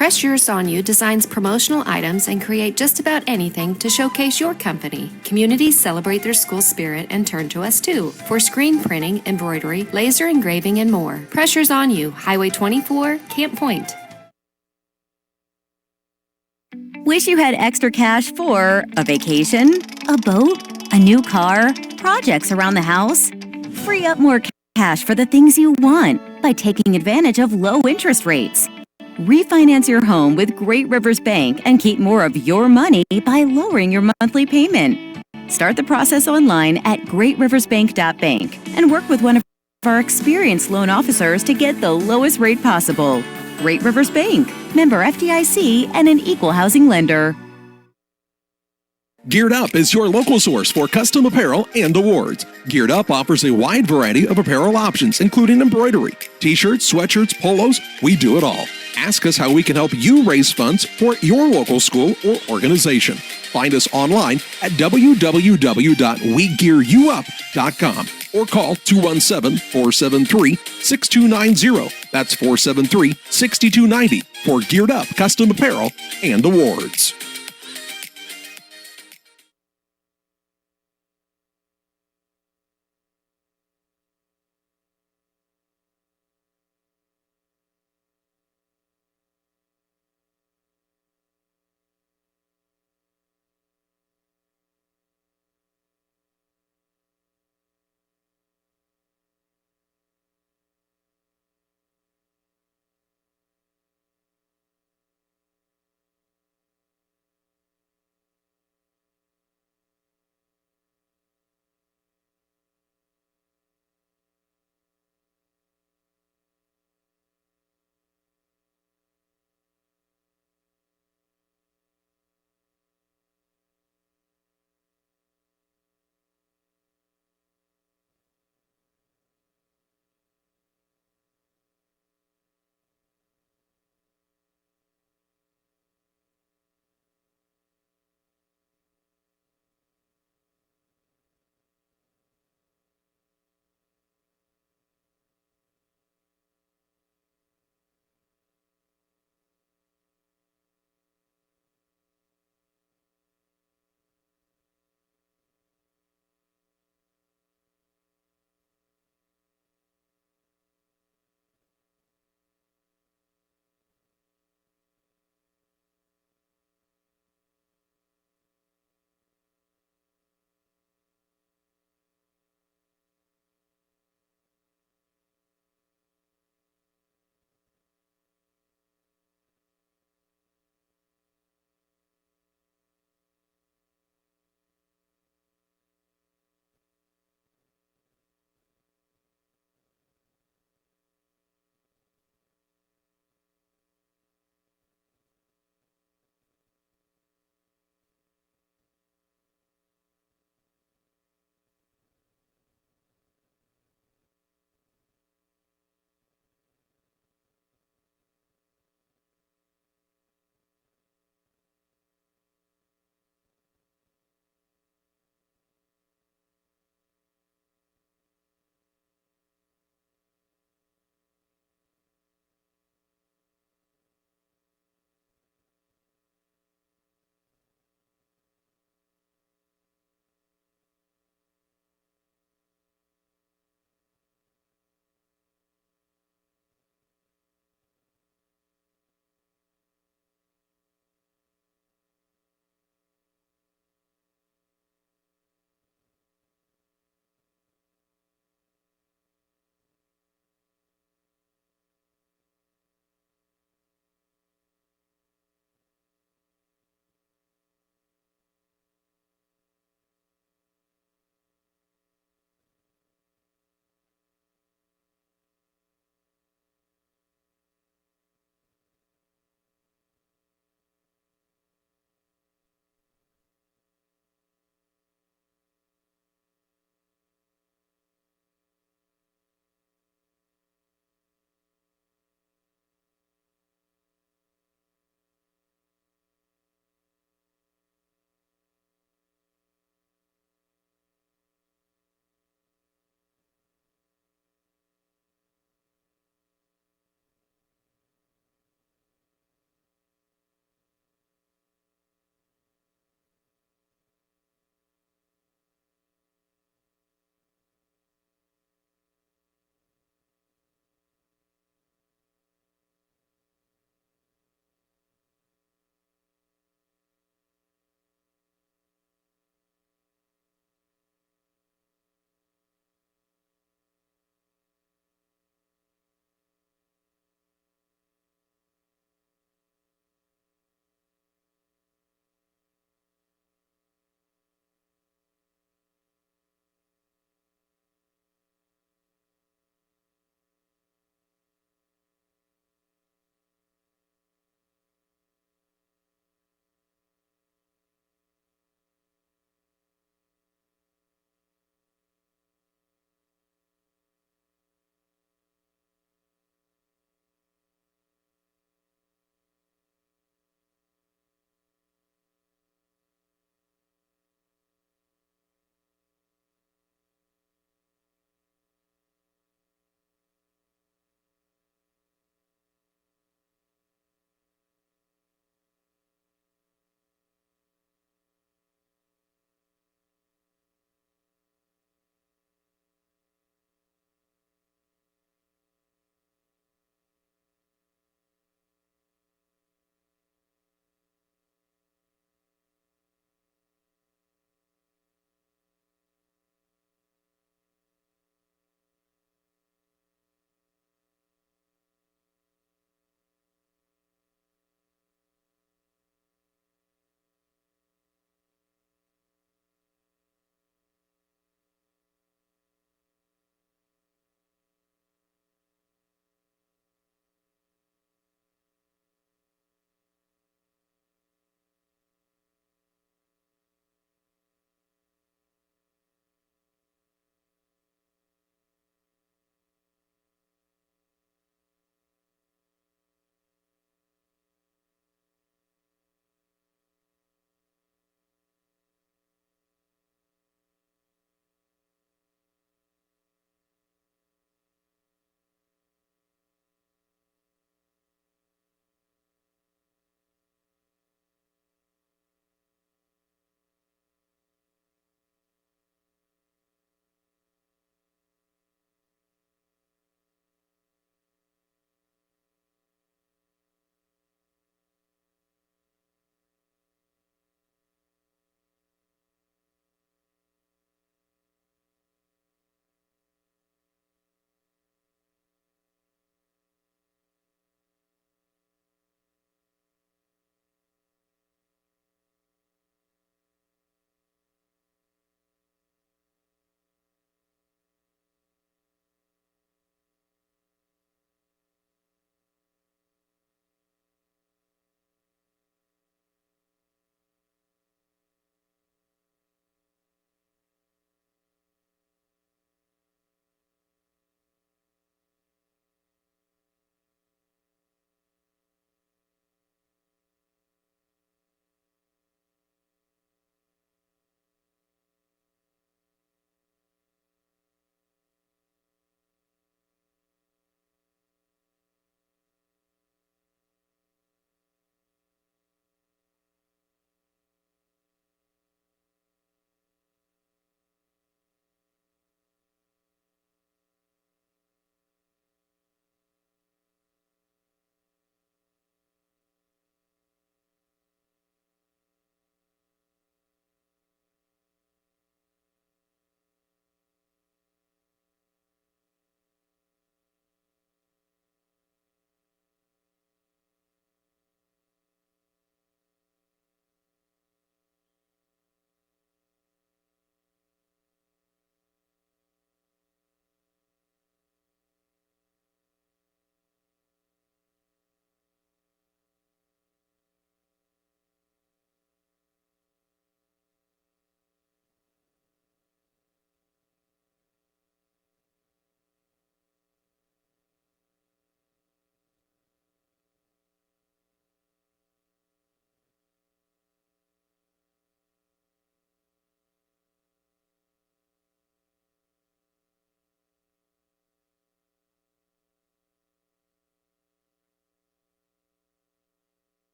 Pressure on You designs promotional items and create just about anything to showcase your company. Communities celebrate their school spirit and turn to us too for screen printing, embroidery, laser engraving, and more. Pressure's on You, Highway 24, Camp Point. Wish you had extra cash for a vacation, a boat, a new car, projects around the house? Free up more cash for the things you want by taking advantage of low interest rates. Refinance your home with Great Rivers Bank and keep more of your money by lowering your monthly payment. Start the process online at greatriversbank.bank and work with one of our experienced loan officers to get the lowest rate possible. Great Rivers Bank, member FDIC, and an equal housing lender. Geared Up is your local source for custom apparel and awards. Geared Up offers a wide variety of apparel options, including embroidery, t-shirts, sweatshirts, polos. We do it all. Ask us how we can help you raise funds for your local school or organization. Find us online at www.wegearyouup.com or call 217-473-6290. That's 473-6290 for Geared Up custom apparel and awards.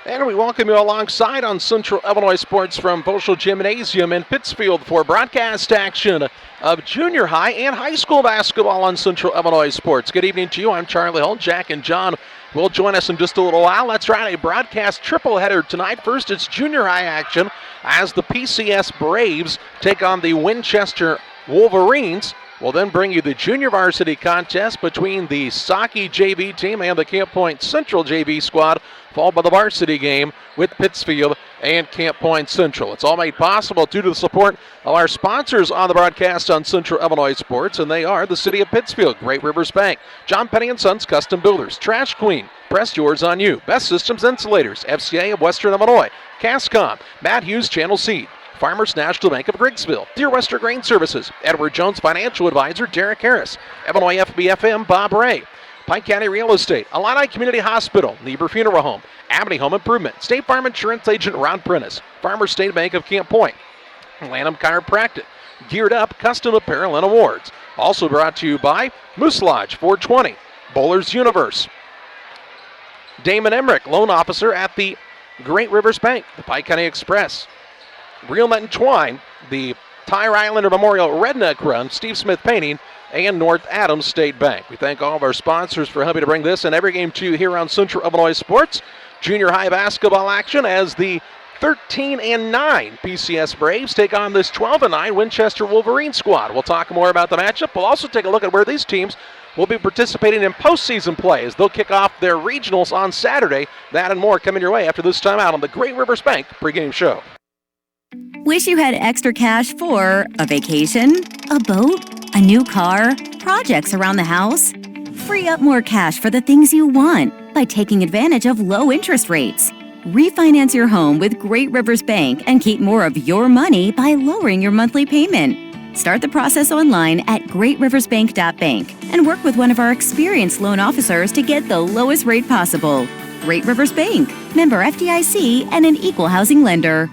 And we welcome you alongside on Central Illinois Sports from Boschel Gymnasium in Pittsfield for broadcast action of junior high and high school basketball on Central Illinois Sports. Good evening to you. I'm Charlie Hull. Jack and John will join us in just a little while. Let's run a broadcast triple header tonight. First, it's junior high action as the PCS Braves take on the Winchester Wolverines. We'll then bring you the junior varsity contest between the Saki JV team and the Camp Point Central JV squad, followed by the varsity game with Pittsfield and Camp Point Central. It's all made possible due to the support of our sponsors on the broadcast on Central Illinois Sports, and they are the City of Pittsfield, Great Rivers Bank, John Penny & Sons Custom Builders, Trash Queen, Press Yours on You, Best Systems Insulators, FCA of Western Illinois, Cascom, Matt Hughes Channel Seed, Farmers National Bank of Griggsville, Deer Western Grain Services, Edward Jones Financial Advisor Derek Harris, Illinois FBFM Bob Ray, Pike County Real Estate, Illini Community Hospital, Niebuhr Funeral Home, Amity Home Improvement, State Farm Insurance Agent Ron Prentice, Farmers State Bank of Camp Point, Lanham Chiropractic, Geared Up Custom Apparel and Awards. Also brought to you by Moose Lodge 420, Bowlers Universe, Damon Emmerich, loan officer at the Great Rivers Bank, the Pike County Express, Real Net and Twine, the Tire Islander Memorial Redneck Run, Steve Smith Painting, and North Adams State Bank. We thank all of our sponsors for helping to bring this and every game to you here on Central Illinois Sports. Junior high basketball action as the 13-9 PCS Braves take on this 12-9 Winchester Wolverines squad. We'll talk more about the matchup. We'll also take a look at where these teams will be participating in postseason play as they'll kick off their regionals on Saturday. That and more coming your way after this time out on the Great Rivers Bank pregame show. Wish you had extra cash for a vacation, a boat, a new car, projects around the house? Free up more cash for the things you want by taking advantage of low interest rates. Refinance your home with Great Rivers Bank and keep more of your money by lowering your monthly payment. Start the process online at greatriversbank.bank and work with one of our experienced loan officers to get the lowest rate possible. Great Rivers Bank, member FDIC, and an equal housing lender.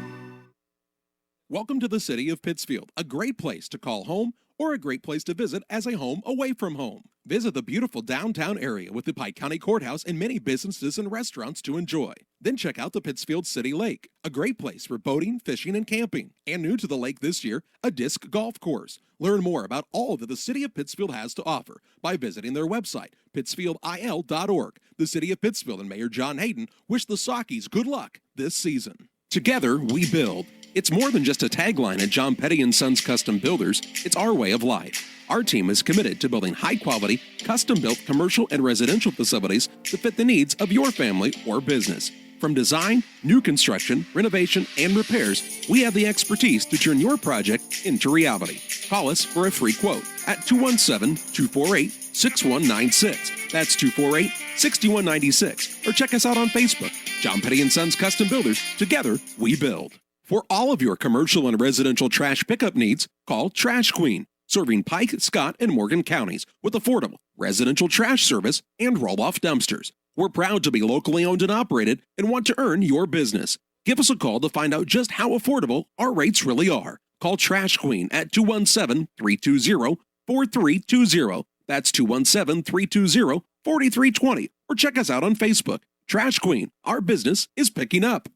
Welcome to the City of Pittsfield, a great place to call home or a great place to visit as a home away from home. Visit the beautiful downtown area with the Pike County Courthouse and many businesses and restaurants to enjoy. Then check out the Pittsfield City Lake, a great place for boating, fishing, and camping. And new to the lake this year, a disc golf course. Learn more about all that the City of Pittsfield has to offer by visiting their website, pittsfieldil.org. The City of Pittsfield and Mayor John Hayden wish the Sockies good luck this season. Together, we build. It's more than just a tagline at John Petty & Sons Custom Builders. It's our way of life. Our team is committed to building high-quality, custom-built commercial and residential facilities to fit the needs of your family or business. From design, new construction, renovation, and repairs, we have the expertise to turn your project into reality. Call us for a free quote at 217-248-6196. That's 248-6196. Or check us out on Facebook. John Petty & Sons Custom Builders. Together, we build. For all of your commercial and residential trash pickup needs, call Trash Queen, serving Pike, Scott, and Morgan counties with affordable residential trash service and roll-off dumpsters. We're proud to be locally owned and operated and want to earn your business. Give us a call to find out just how affordable our rates really are. Call Trash Queen at 217-320-4320. That's 217-320-4320. Or check us out on Facebook. Trash Queen, our business is picking up.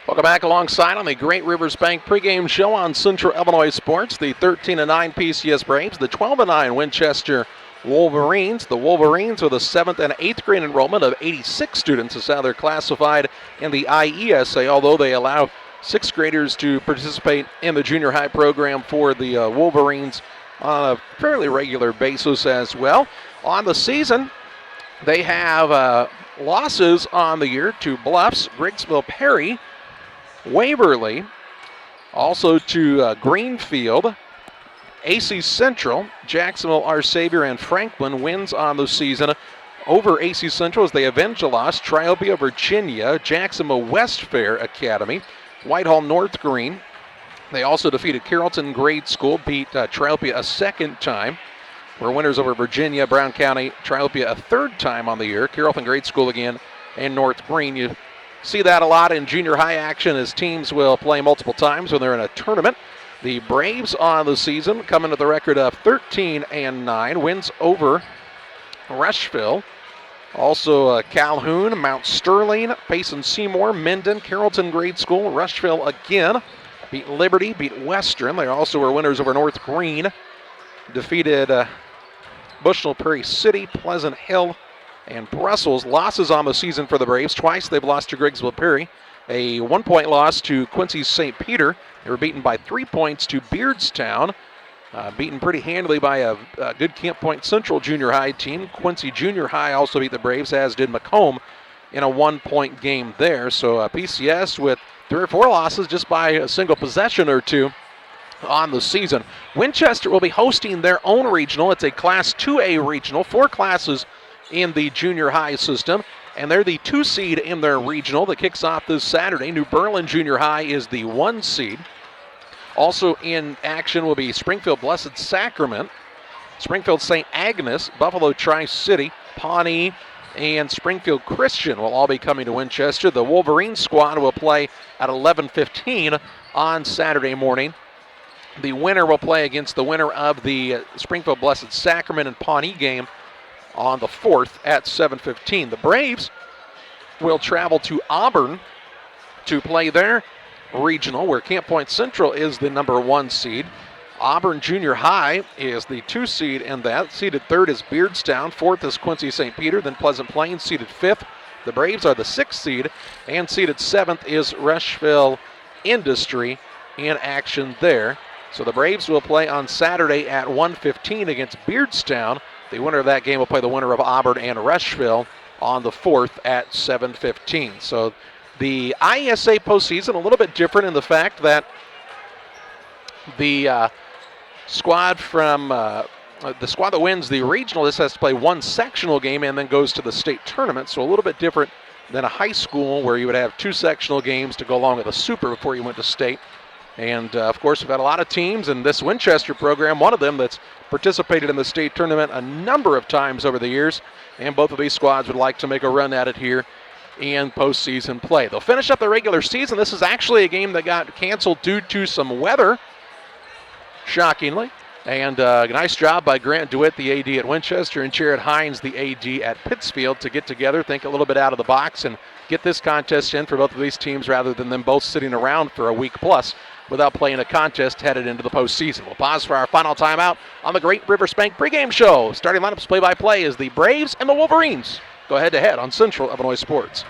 Welcome back alongside on the Great Rivers Bank pregame show on Central Illinois Sports. The 13-9 PCS Braves, the 12-9 Winchester Wolverines. The Wolverines with a 7th and 8th grade enrollment of 86 students is how they're classified in the IESA, although they allow 6th graders to participate in the junior high program for the Wolverines on a fairly regular basis as well. On the season, they have losses on the year to Bluffs, Griggsville, Perry, Waverly, also to Greenfield, AC Central, Jacksonville, Our Savior, and Franklin. Wins on the season over AC Central as they avenge a loss. Triopia, Virginia, Jacksonville West Fair Academy, Whitehall North Green. They also defeated Carrollton Grade School, beat Triopia a second time. We're winners over Virginia, Brown County, Triopia a third time on the year. Carrollton Grade School again, and North Green. You see that a lot in junior high action as teams will play multiple times when they're in a tournament. The Braves on the season coming to the record of 13-9, wins over Rushville, Also Calhoun, Mount Sterling, Payson Seymour, Minden, Carrollton Grade School, Rushville again. Beat Liberty, beat Western. They also were winners over North Green. Defeated Bushnell Prairie City, Pleasant Hill, and Brussels. Losses on the season for the Braves. Twice they've lost to Griggsville Perry. A 1-point loss to Quincy St. Peter. They were beaten by 3 points to Beardstown. Beaten pretty handily by a good Camp Point Central junior high team. Quincy Junior High also beat the Braves, as did Macomb in a 1-point game there. So PCS with 3 or 4 losses just by a single possession or two on the season. Winchester will be hosting their own regional. It's a Class 2A regional, 4 classes in the junior high system, and they're the 2 seed in their regional that kicks off this Saturday. New Berlin Junior High is the 1 seed. Also in action will be Springfield Blessed Sacrament, Springfield St. Agnes, Buffalo Tri-City, Pawnee, and Springfield Christian will all be coming to Winchester. The Wolverines squad will play at 11:15 on Saturday morning. The winner will play against the winner of the Springfield Blessed Sacrament and Pawnee game on the 4th at 7:15. The Braves will travel to Auburn to play their regional, where Camp Point Central is the number 1 seed. Auburn Junior High is the 2 seed in that. Seeded 3rd is Beardstown. 4th is Quincy St. Peter. Then Pleasant Plains seeded 5th. The Braves are the 6th seed. And seeded 7th is Rushville Industry in action there. So the Braves will play on Saturday at 1:15 against Beardstown. The winner of that game will play the winner of Auburn and Rushville on the 4th at 7:15. So the ISA postseason a little bit different in the fact that the squad that wins the regional just has to play 1 sectional game and then goes to the state tournament. So a little bit different than a high school where you would have 2 sectional games to go along with a super before you went to state. And of course, we've had a lot of teams in this Winchester program, one of them that's participated in the state tournament a number of times over the years. And both of these squads would like to make a run at it here in postseason play. They'll finish up the regular season. This is actually a game that got canceled due to some weather, shockingly. And a nice job by Grant DeWitt, the AD at Winchester, and Jared Hines, the AD at Pittsfield, to get together, think a little bit out of the box, and get this contest in for both of these teams rather than them both sitting around for a week plus without playing a contest headed into the postseason. We'll pause for our final timeout on the Great River Spank pregame show. Starting lineups play-by-play is the Braves and the Wolverines. Go head-to-head on Central Illinois Sports.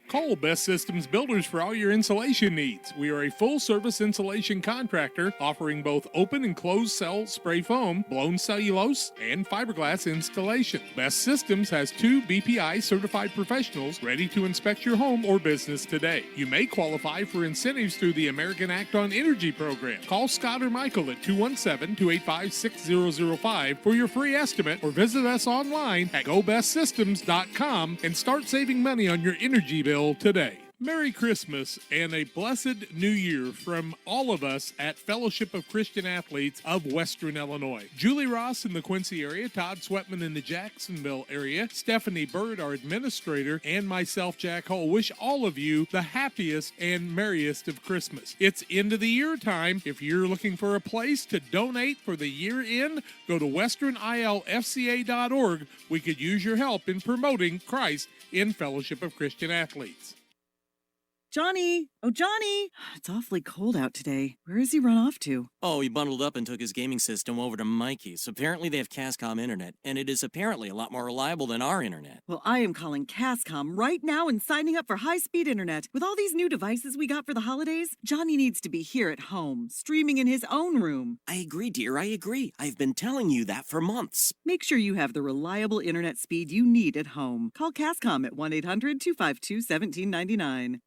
Call Best Systems Builders for all your insulation needs. We are a full-service insulation contractor offering both open and closed cell spray foam, blown cellulose, and fiberglass installation. Best Systems has 2 BPI certified professionals ready to inspect your home or business today. You may qualify for incentives through the American Act on Energy program. Call Scott or Michael at 217-285-6005 for your free estimate, or visit us online at gobestsystems.com and start saving money on your energy bill today. Merry Christmas and a blessed New Year from all of us at Fellowship of Christian Athletes of Western Illinois. Julie Ross in the Quincy area, Todd Sweatman in the Jacksonville area, Stephanie Bird, our administrator, and myself, Jack Hull, wish all of you the happiest and merriest of Christmas. It's end of the year time. If you're looking for a place to donate for the year end, go to westernilfca.org. We could use your help in promoting Christ in Fellowship of Christian Athletes. Johnny! Oh, Johnny! It's awfully cold out today. Where has he run off to? Oh, he bundled up and took his gaming system over to Mikey's. Apparently they have Cascom internet, and it is apparently a lot more reliable than our internet. Well, I am calling Cascom right now and signing up for high-speed internet. With all these new devices we got for the holidays, Johnny needs to be here at home, streaming in his own room. I agree, dear, I agree. I've been telling you that for months. Make sure you have the reliable internet speed you need at home. Call Cascom at 1-800-252-1799.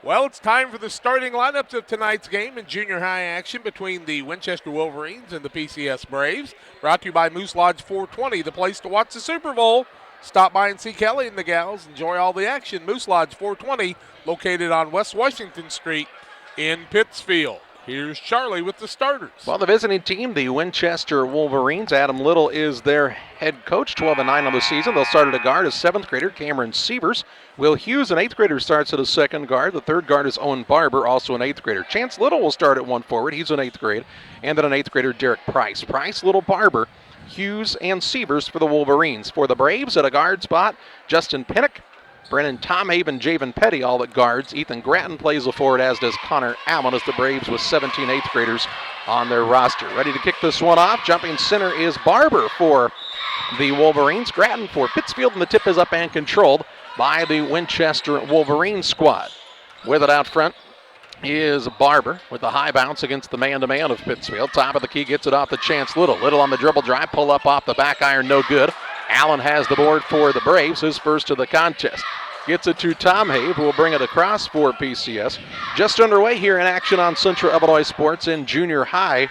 Well, it's time for the starting lineups of tonight's game in junior high action between the Winchester Wolverines and the PCS Braves. Brought to you by Moose Lodge 420, the place to watch the Super Bowl. Stop by and see Kelly and the gals. Enjoy all the action. Moose Lodge 420, located on West Washington Street in Pittsfield. Here's Charlie with the starters. Well, the visiting team, the Winchester Wolverines. Adam Little is their head coach, 12-9 on the season. They'll start at a guard as 7th grader Cameron Sievers. Will Hughes, an 8th grader, starts at a second guard. The third guard is Owen Barber, also an 8th grader. Chance Little will start at 1 forward. He's an 8th grade. And then an 8th grader, Derek Price. Price, Little, Barber Hughes, and Sievers for the Wolverines. For the Braves, at a guard spot, Justin Pinnock, Brennan Tomhabe, and Javen Petty all at guards. Ethan Gratton plays the forward, as does Connor Allen, as the Braves with 17 eighth graders on their roster. Ready to kick this one off. Jumping center is Barber for the Wolverines. Gratton for Pittsfield, and the tip is up and controlled by the Winchester Wolverines squad. With it out front is Barber with the high bounce against the man-to-man of Pittsfield. Top of the key, gets it off to Chance Little. Little on the dribble drive, pull up off the back iron, no good. Allen has the board for the Braves, his first of the contest. Gets it to Tomhabe, who will bring it across for PCS. Just underway here in action on Central Illinois Sports in junior high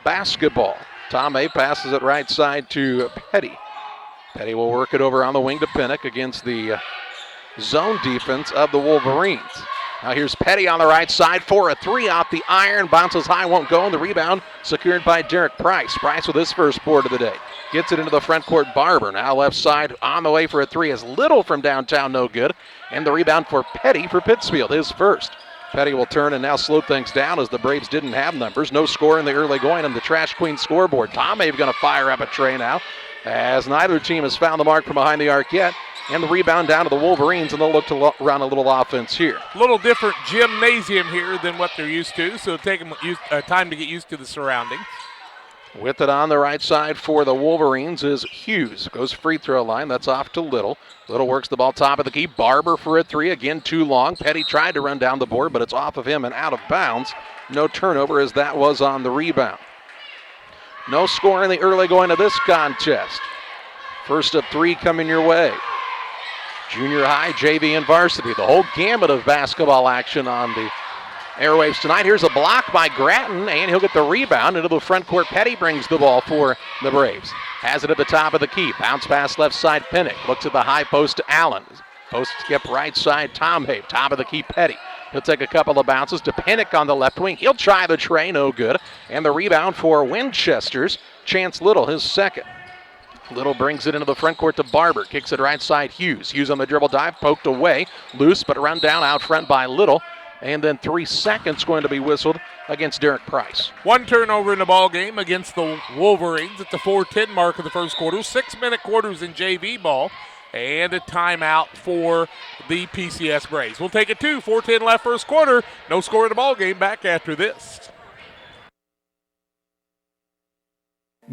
basketball. Tomhabe passes it right side to Petty. Petty will work it over on the wing to Pinnock against the zone defense of the Wolverines. Now here's Petty on the right side for a three off the iron. Bounces high, won't go, and the rebound secured by Derek Price. Price with his first board of the day. Gets it into the front court, Barber. Now left side on the way for a three is Little from downtown, no good. And the rebound for Petty for Pittsfield, his first. Petty will turn and now slow things down as the Braves didn't have numbers. No score in the early going on the Trash Queen scoreboard. Tomhabe going to fire up a tray now, as neither team has found the mark from behind the arc yet. And the rebound down to the Wolverines, and they'll look to run a little offense here. A little different gymnasium here than what they're used to, so it'll take them time to get used to the surroundings. With it on the right side for the Wolverines is Hughes. Goes free throw line. That's off to Little. Little works the ball top of the key. Barber for a three. Again, too long. Petty tried to run down the board, but it's off of him and out of bounds. No turnover, as that was on the rebound. No score in the early going of this contest. First of three coming your way. Junior high, JV, and varsity. The whole gamut of basketball action on the airwaves tonight. Here's a block by Gratton, and he'll get the rebound into the front court. Petty brings the ball for the Braves. Has it at the top of the key. Bounce pass left side, Pinnock. Looks at the high post to Allen. Post skip right side, Tomhabe. Top of the key, Petty. He'll take a couple of bounces to Pinnock on the left wing. He'll try the tray, no good. And the rebound for Winchester's Chance Little, his second. Little brings it into the front court to Barber. Kicks it right side, Hughes. Hughes on the dribble dive, poked away. Loose, but run down out front by Little. And then 3 seconds going to be whistled against Derek Price. One turnover in the ball game against the Wolverines at the 4:10 mark of the first quarter. 6-minute quarters in JV ball. And a timeout for the PCS Braves. We'll take it to 4:10 left first quarter. No score in the ball game. Back after this.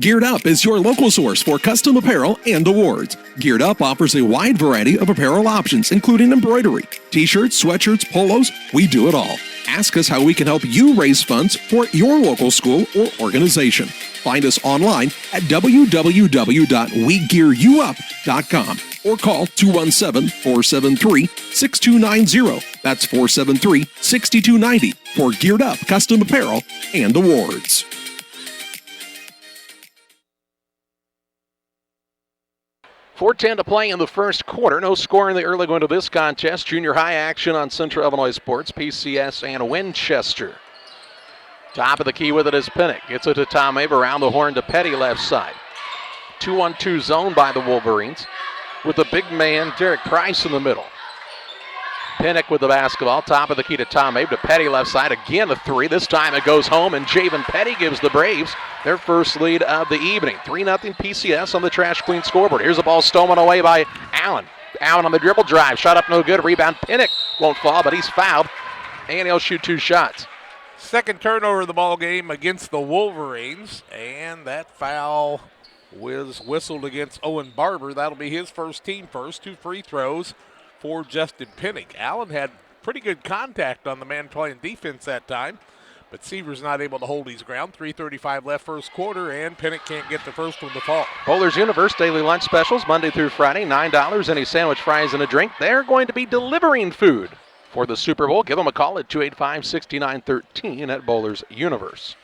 Geared Up is your local source for custom apparel and awards. Geared Up offers a wide variety of apparel options, including embroidery, t-shirts, sweatshirts, polos. We do it all. Ask us how we can help you raise funds for your local school or organization. Find us online at www.wegearyouup.com or call 217-473-6290. That's 473-6290 for Geared Up custom apparel and awards. .410 to play in the first quarter. No score in the early going to this contest. Junior high action on Central Illinois Sports, PCS and Winchester. Top of the key with it is Pinnock. Gets it to Tomhabe around the horn to Petty left side. 2-on-2 zone by the Wolverines with the big man Derek Price in the middle. Pinnock with the basketball. Top of the key to Tomhabe to Petty left side. Again a three. This time it goes home, and Javen Petty gives the Braves their first lead of the evening. 3-0 PCS on the Trash Queen scoreboard. Here's the ball stolen away by Allen. Allen on the dribble drive. Shot up no good. Rebound. Pinnock won't fall, but he's fouled, and he'll shoot 2 shots. Second turnover of the ball game against the Wolverines, and that foul was whistled against Owen Barber. That'll be his first, team first. 2 free throws for Justin Pinnock. Allen had pretty good contact on the man playing defense that time, but Seaver's not able to hold his ground. 3:35 left first quarter, and Pinnock can't get the first one to fall. Bowlers Universe daily lunch specials Monday through Friday, $9, any sandwich, fries, and a drink. They're going to be delivering food for the Super Bowl. Give them a call at 285-6913 at Bowlers Universe.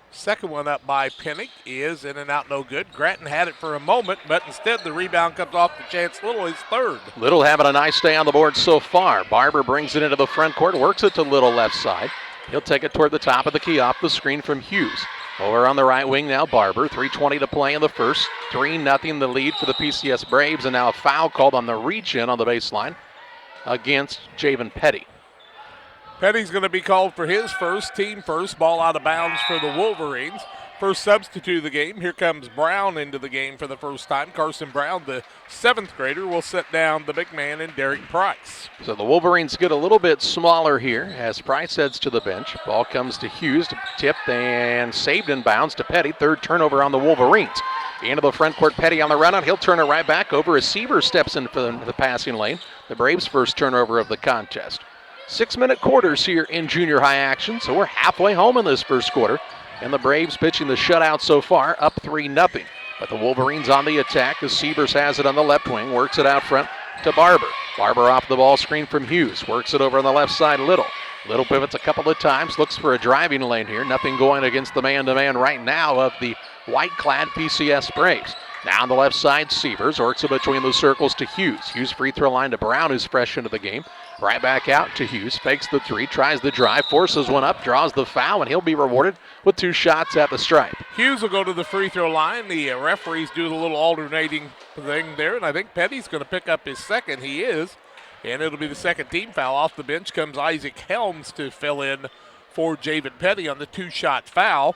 Second one up by Pinnock is in and out, no good. Gratton had it for a moment, but instead the rebound comes off to Chance Little, his third. Little having a nice day on the board so far. Barber brings it into the front court, works it to Little left side. He'll take it toward the top of the key off the screen from Hughes. Over on the right wing now, Barber. 3:20 to play in the first. 3-0 the lead for the PCS Braves, and now a foul called on the reach-in on the baseline against Javen Petty. Petty's going to be called for his first, team first. Ball out of bounds for the Wolverines. First substitute of the game. Here comes Brown into the game for the first time. Carson Brown, the 7th grader, will set down the big man in Derek Price. So the Wolverines get a little bit smaller here as Price heads to the bench. Ball comes to Hughes, tipped and saved in bounds to Petty. Third turnover on the Wolverines. Into the front court, Petty on the run out. He'll turn it right back over as Seaver steps into the passing lane. The Braves' first turnover of the contest. 6-minute quarters here in junior high action, so we're halfway home in this first quarter. And the Braves pitching the shutout so far, up 3-0. But the Wolverines on the attack as Siebers has it on the left wing, works it out front to Barber. Barber off the ball screen from Hughes, works it over on the left side, Little. Little pivots a couple of times, looks for a driving lane here. Nothing going against the man-to-man right now of the white-clad PCS Braves. Now on the left side, Sievers works it between the circles to Hughes. Hughes free throw line to Brown, who's fresh into the game. Right back out to Hughes, fakes the three, tries the drive, forces one up, draws the foul, and he'll be rewarded with 2 shots at the stripe. Hughes will go to the free throw line. The referees do the little alternating thing there, and I think Petty's going to pick up his second. He is, and it'll be the second team foul. Off the bench comes Isaac Helms to fill in for Javen Petty on the 2-shot foul.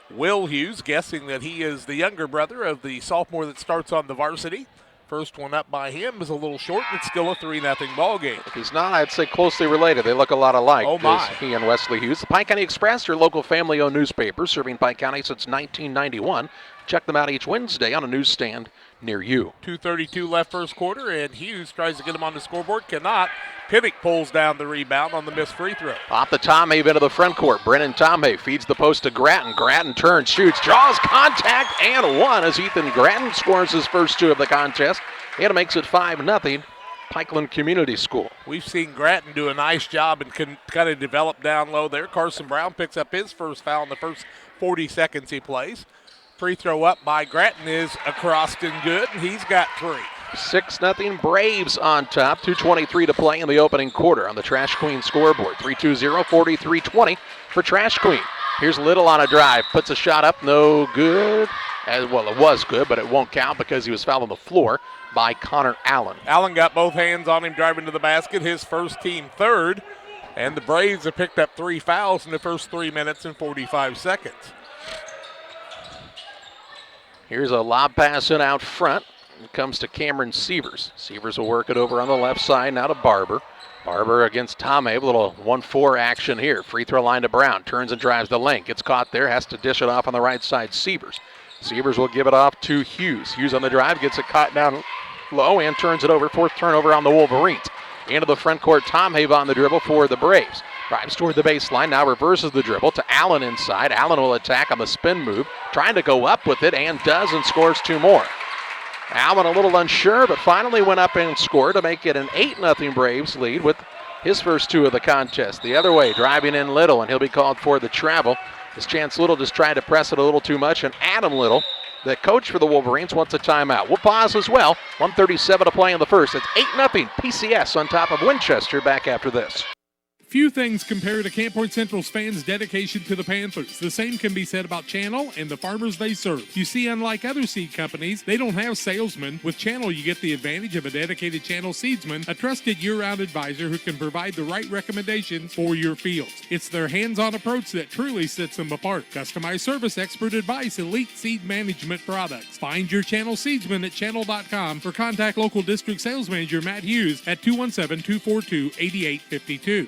Will Hughes, guessing that he is the younger brother of the sophomore that starts on the varsity. First one up by him is a little short, but still a 3-0 ball game. If he's not, I'd say closely related. They look a lot alike. Oh, my. He and Wesley Hughes. The Pike County Express, your local family-owned newspaper, serving Pike County since 1991. Check them out each Wednesday on a newsstand near you. 2:32 left first quarter, and Hughes tries to get him on the scoreboard. Cannot. Pinnock pulls down the rebound on the missed free throw. Off the Tomhave into the front court. Brennan Tomhave feeds the post to Grattan. Grattan turns, shoots, draws contact, and one as Ethan Grattan scores his first 2 of the contest. And it makes it 5-0, Pikeland Community School. We've seen Grattan do a nice job and can kind of develop down low there. Carson Brown picks up his first foul in the first 40 seconds he plays. Free throw up by Grattan is across and good, and he's got 3. 6-0 Braves on top. 2:23 to play in the opening quarter on the Trash Queen scoreboard. 3-2-0, 43-20 for Trash Queen. Here's Little on a drive. Puts a shot up. No good. Well, it was good, but it won't count because he was fouled on the floor by Connor Allen. Allen got both hands on him driving to the basket. His first team third. And the Braves have picked up 3 fouls in the first 3 minutes and 45 seconds. Here's a lob pass in out front. It comes to Cameron Sievers. Sievers will work it over on the left side now to Barber. Barber against Tomhave. A little 1-4 action here. Free throw line to Brown. Turns and drives the lane. Gets caught there. Has to dish it off on the right side. Sievers. Sievers will give it off to Hughes. Hughes on the drive. Gets it caught down low and turns it over. 4th turnover on the Wolverines. Into the front court. Tomhave on the dribble for the Braves. Drives toward the baseline. Now reverses the dribble to Allen inside. Allen will attack on the spin move. Trying to go up with it and does and scores 2 more. Allen a little unsure, but finally went up and scored to make it an 8-0 Braves lead with his first 2 of the contest. The other way, driving in Little, and he'll be called for the travel. As Chance Little just tried to press it a little too much, and Adam Little, the coach for the Wolverines, wants a timeout. We'll pause as well. 1:37 to play in the first. It's 8-0 PCS on top of Winchester. Back after this. Few things compare to Camp Point Central's fans' dedication to the Panthers. The same can be said about Channel and the farmers they serve. You see, unlike other seed companies, they don't have salesmen. With Channel, you get the advantage of a dedicated Channel seedsman, a trusted year-round advisor who can provide the right recommendations for your fields. It's their hands-on approach that truly sets them apart. Customized service, expert advice, elite seed management products. Find your Channel seedsman at channel.com or contact local district sales manager Matt Hughes at 217-242-8852.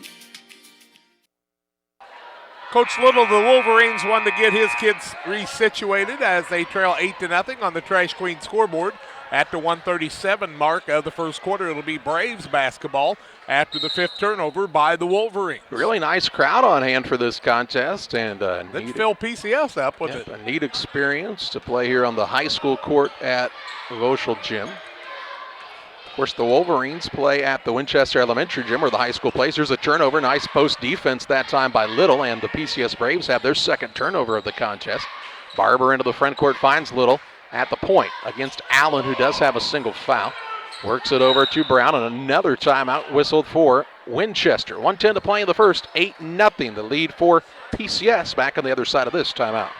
Coach Little, the Wolverines, wanted to get his kids resituated as they trail 8-0 on the Trash Queen scoreboard. At the 1:37 mark of the first quarter, it'll be Braves basketball after the 5th turnover by the Wolverines. Really nice crowd on hand for this contest, and let's fill PCS up with it. A neat experience to play here on the high school court at Voschel Gym. Of course, the Wolverines play at the Winchester Elementary Gym where the high school plays. There's a turnover. Nice post defense that time by Little, and the PCS Braves have their 2nd turnover of the contest. Barber into the front court finds Little at the point against Allen, who does have a single foul. Works it over to Brown, and another timeout whistled for Winchester. 1:10 to play in the first. 8-0 the lead for PCS. Back on the other side of this timeout.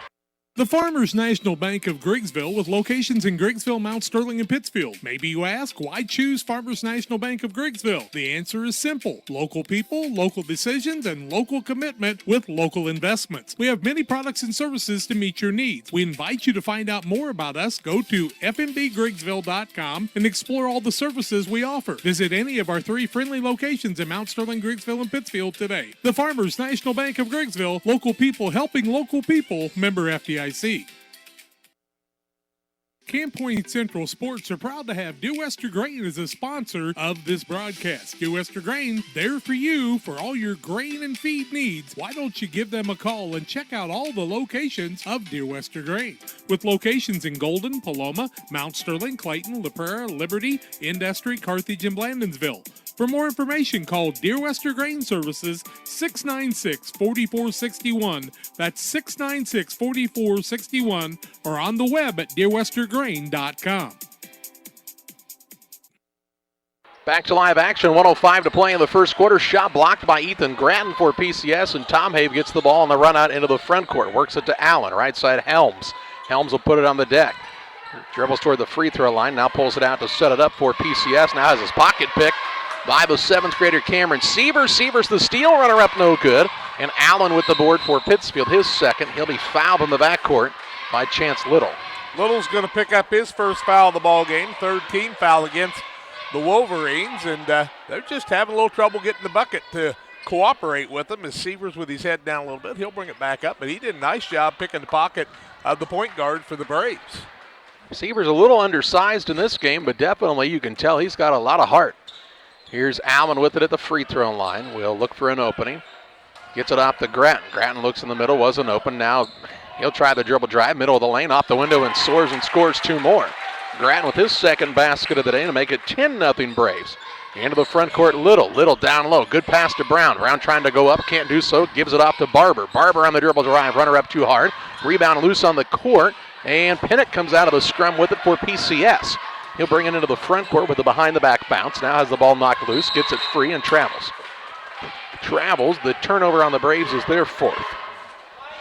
The Farmers National Bank of Griggsville with locations in Griggsville, Mount Sterling, and Pittsfield. Maybe you ask, why choose Farmers National Bank of Griggsville? The answer is simple. Local people, local decisions, and local commitment with local investments. We have many products and services to meet your needs. We invite you to find out more about us. Go to fnbgriggsville.com and explore all the services we offer. Visit any of our 3 friendly locations in Mount Sterling, Griggsville, and Pittsfield today. The Farmers National Bank of Griggsville, local people helping local people, member FDIC. Camp Point Central Sports are proud to have Dear Wester Grain as a sponsor of this broadcast. Dear Wester Grain, there for you for all your grain and feed needs. Why don't you give them a call and check out all the locations of Dear Wester Grain? With locations in Golden, Paloma, Mount Sterling, Clayton, La Prairie, Liberty, Industry, Carthage, and Blandonsville. For more information, call Dear Wester Grain Services 696-4461. That's 696-4461, or on the web at dearwestergrain.com. Back to live action, 1:05 to play in the first quarter. Shot blocked by Ethan Gratton for PCS, and Tom Habe gets the ball on the run out into the front court. Works it to Allen, right side Helms. Helms will put it on the deck. Dribbles toward the free throw line, now pulls it out to set it up for PCS. Now has his pocket pick by the 7th grader Cameron Sievers. Sievers the steal, runner up no good. And Allen with the board for Pittsfield, his second. He'll be fouled in the backcourt by Chance Little. Little's going to pick up his first foul of the ball game, 3rd team foul against the Wolverines, and they're just having a little trouble getting the bucket to cooperate with him. As Sievers with his head down a little bit, he'll bring it back up, but he did a nice job picking the pocket of the point guard for the Braves. Sievers a little undersized in this game, but definitely you can tell he's got a lot of heart. Here's Allen with it at the free throw line. We'll look for an opening. Gets it off to Gratton. Gratton looks in the middle, wasn't open. Now he'll try the dribble drive, middle of the lane, off the window, and soars and scores 2 more. Gratton with his second basket of the day to make it 10-0 Braves. Into the front court, Little. Little down low. Good pass to Brown. Brown trying to go up, can't do so. Gives it off to Barber. Barber on the dribble drive, runner up too hard. Rebound loose on the court, and Pinnock comes out of the scrum with it for PCS. He'll bring it into the front court with a behind-the-back bounce. Now has the ball knocked loose, gets it free, and travels. The turnover on the Braves is their 4th.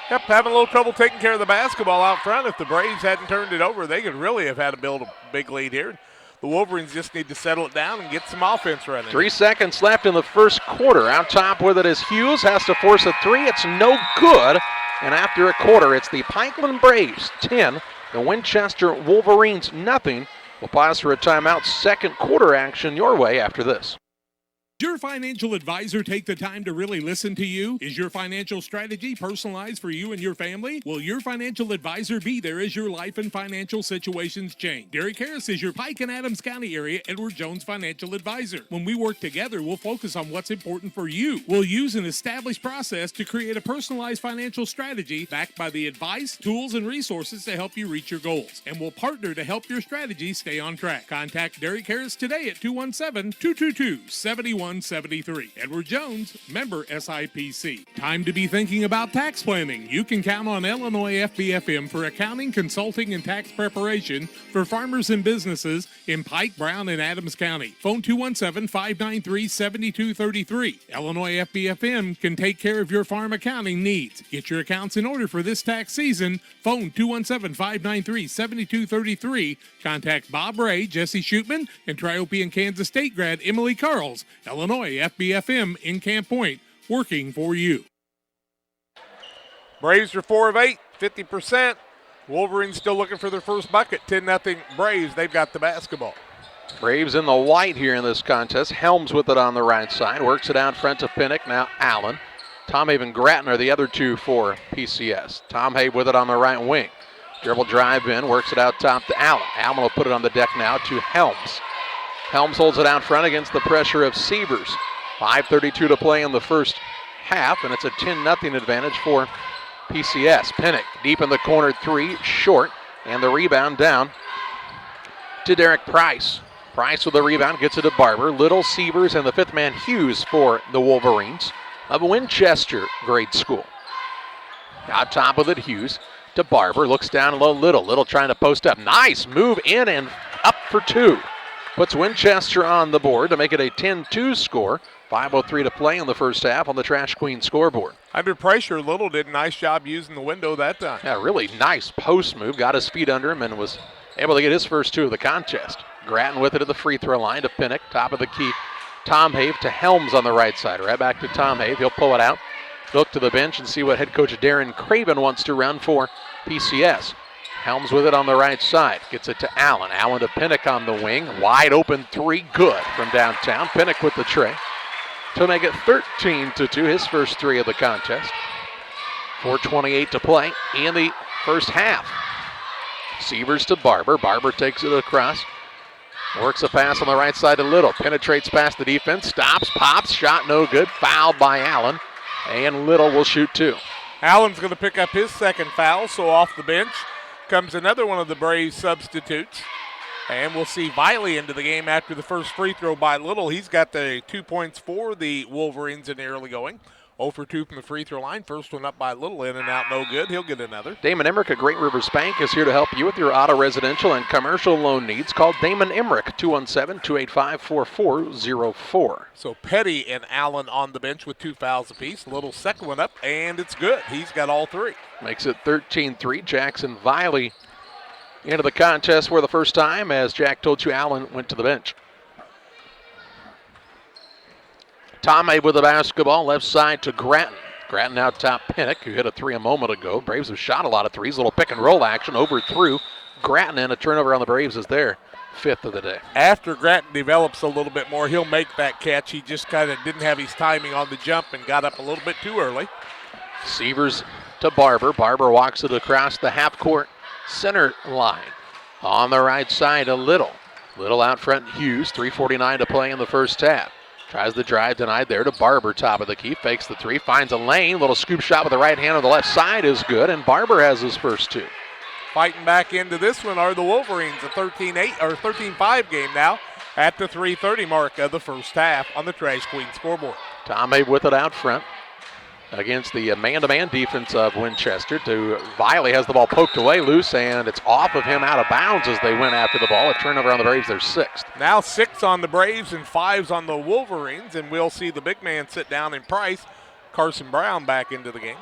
Yep, having a little trouble taking care of the basketball out front. If the Braves hadn't turned it over, they could really have had to build a big lead here. The Wolverines just need to settle it down and get some offense running. 3 seconds left in the first quarter. Out top with it is Hughes, has to force a 3. It's no good. And after a quarter, it's the Pikeland Braves 10, the Winchester Wolverines nothing. We'll pause for a timeout. Second quarter action your way after this. Does your financial advisor take the time to really listen to you? Is your financial strategy personalized for you and your family? Will your financial advisor be there as your life and financial situations change? Derek Harris is your Pike and Adams County area Edward Jones financial advisor. When we work together, we'll focus on what's important for you. We'll use an established process to create a personalized financial strategy backed by the advice, tools, and resources to help you reach your goals. And we'll partner to help your strategy stay on track. Contact Derek Harris today at 217-222-7173. Edward Jones, member SIPC. Time to be thinking about tax planning. You can count on Illinois FBFM for accounting, consulting, and tax preparation for farmers and businesses in Pike, Brown, and Adams County. Phone 217-593-7233. Illinois FBFM can take care of your farm accounting needs. Get your accounts in order for this tax season. Phone 217-593-7233. Contact Bob Ray, Jesse Shootman, and Triope and Kansas State grad Emily Carls. Illinois FBFM in Camp Point, working for you. Braves are 4 of 8, 50%. Wolverines still looking for their first bucket. 10-0 Braves. They've got the basketball. Braves in the white here in this contest. Helms with it on the right side. Works it out front to Pinnock. Now Allen. Tom Habe and Gratton are the other 2 for PCS. Tom Habe with it on the right wing. Dribble drive in. Works it out top to Allen. Allen will put it on the deck now to Helms. Helms holds it out front against the pressure of Sievers. 5:32 to play in the first half, and it's a 10-0 advantage for PCS. Pinnock deep in the corner 3, short, and the rebound down to Derek Price. Price with the rebound, gets it to Barber. Little, Sievers, and the 5th man Hughes for the Wolverines of Winchester grade school. Out top with it, Hughes to Barber. Looks down low, Little. Little trying to post up. Nice move in and up for 2. Puts Winchester on the board to make it a 10-2 score. 5:03 to play in the first half on the Trash Queen scoreboard. Under pressure, Little did a nice job using the window that time. Yeah, really nice post move. Got his feet under him and was able to get his first 2 of the contest. Grattan with it at the free throw line to Pinnock. Top of the key, Tom Have to Helms on the right side. Right back to Tom Have. He'll pull it out. Look to the bench and see what head coach Darren Craven wants to run for PCS. Helms with it on the right side. Gets it to Allen. Allen to Pinnock on the wing. Wide open 3. Good from downtown. Pinnock with the tray to make it 13-2, his first 3 of the contest. 4:28 to play in the first half. Sievers to Barber. Barber takes it across. Works a pass on the right side to Little. Penetrates past the defense. Stops, pops, shot no good. Fouled by Allen. And Little will shoot 2. Allen's going to pick up his second foul, so off the bench comes another one of the Braves substitutes. And we'll see Viley into the game after the first free throw by Little. He's got the 2 points for the Wolverines in the early going. 0 for 2 from the free throw line. First one up by Little, in and out, no good. He'll get another. Damon Emmerich at Great Rivers Bank is here to help you with your auto, residential, and commercial loan needs. Call Damon Emmerich, 217-285-4404. So Petty and Allen on the bench with 2 fouls apiece. Little second one up, and it's good. He's got all 3. Makes it 13-3. Jackson Viley into the contest for the first time. As Jack told you, Allen went to the bench. Tom Abe with the basketball, left side to Grattan. Grattan out top Pinnock, who hit a 3 a moment ago. Braves have shot a lot of 3s. Little pick and roll action over through Grattan, and a turnover on the Braves is their 5th of the day. After Grattan develops a little bit more, he'll make that catch. He just kind of didn't have his timing on the jump and got up a little bit too early. Sievers to Barber. Barber walks it across the half-court center line. On the right side, a Little. Little out front, Hughes. 3:49 to play in the first half. Tries the drive, denied there to Barber, top of the key. Fakes the 3, finds a lane. Little scoop shot with the right hand on the left side is good, and Barber has his first 2. Fighting back into this one are the Wolverines, a 13-8 or 13-5 game now at the 3:30 mark of the first half on the Trash Queen scoreboard. Tom Abe with it out front against the man-to-man defense of Winchester. To Viley, has the ball poked away loose, and it's off of him, out of bounds as they went after the ball. A turnover on the Braves, their 6th. Now 6 on the Braves and 5s on the Wolverines, and we'll see the big man sit down in Price. Carson Brown back into the game.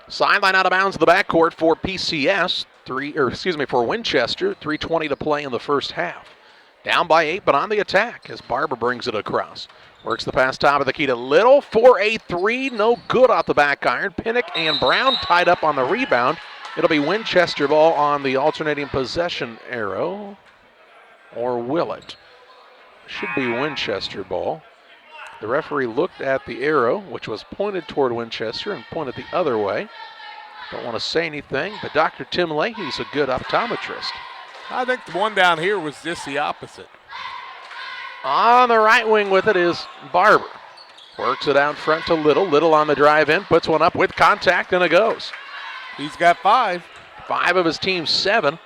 Sideline out of bounds in the backcourt for PCS, for Winchester. 3:20 to play in the first half. Down by 8, but on the attack as Barber brings it across. Works the pass top of the key to Little. 4-a-3, no good off the back iron. Pinnock and Brown tied up on the rebound. It'll be Winchester ball on the alternating possession arrow. Or will it? Should be Winchester ball. The referee looked at the arrow, which was pointed toward Winchester, and pointed the other way. Don't want to say anything, but Dr. Tim Leahy's a good optometrist. I think the one down here was just the opposite. On the right wing with it is Barber. Works it out front to Little. Little on the drive in, puts one up with contact, and it goes. He's got 5. 5 of his team's 7.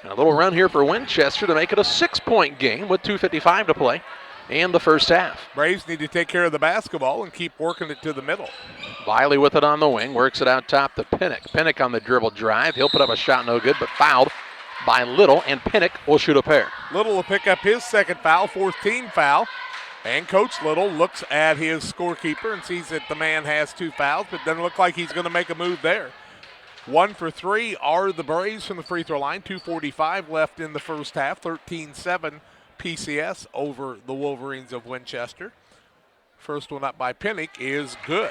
And a little run here for Winchester to make it a 6-point game with 2:55 to play in the first half. Braves need to take care of the basketball and keep working it to the middle. Viley with it on the wing, works it out top to Pinnock. Pinnock on the dribble drive. He'll put up a shot, no good, but fouled by Little, and Pinnock will shoot a pair. Little will pick up his second foul, 4th team foul. And Coach Little looks at his scorekeeper and sees that the man has 2 fouls, but doesn't look like he's going to make a move there. 1 for 3 are the Braves from the free throw line. 2:45 left in the first half. 13-7 PCS over the Wolverines of Winchester. First one up by Pinnock is good.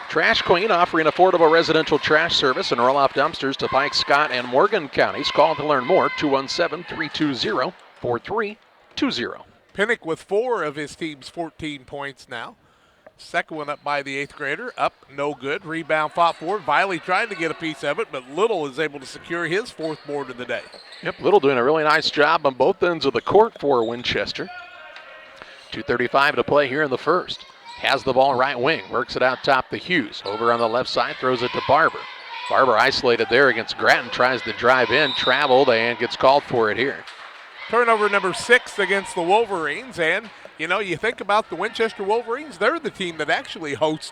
Trash Queen offering affordable residential trash service and roll-off dumpsters to Pike, Scott, and Morgan counties. Call to learn more, 217-320-4320. Pinnock with 4 of his team's 14 points now. Second one up by the 8th grader. Up, no good. Rebound fought forward. Viley trying to get a piece of it, but Little is able to secure his 4th board of the day. Yep, Little doing a really nice job on both ends of the court for Winchester. 2:35 to play here in the first. Has the ball right wing. Works it out top to Hughes. Over on the left side, throws it to Barber. Barber isolated there against Grattan. Tries to drive in, traveled, and gets called for it here. Turnover number 6 against the Wolverines. And, you know, you think about the Winchester Wolverines, they're the team that actually hosts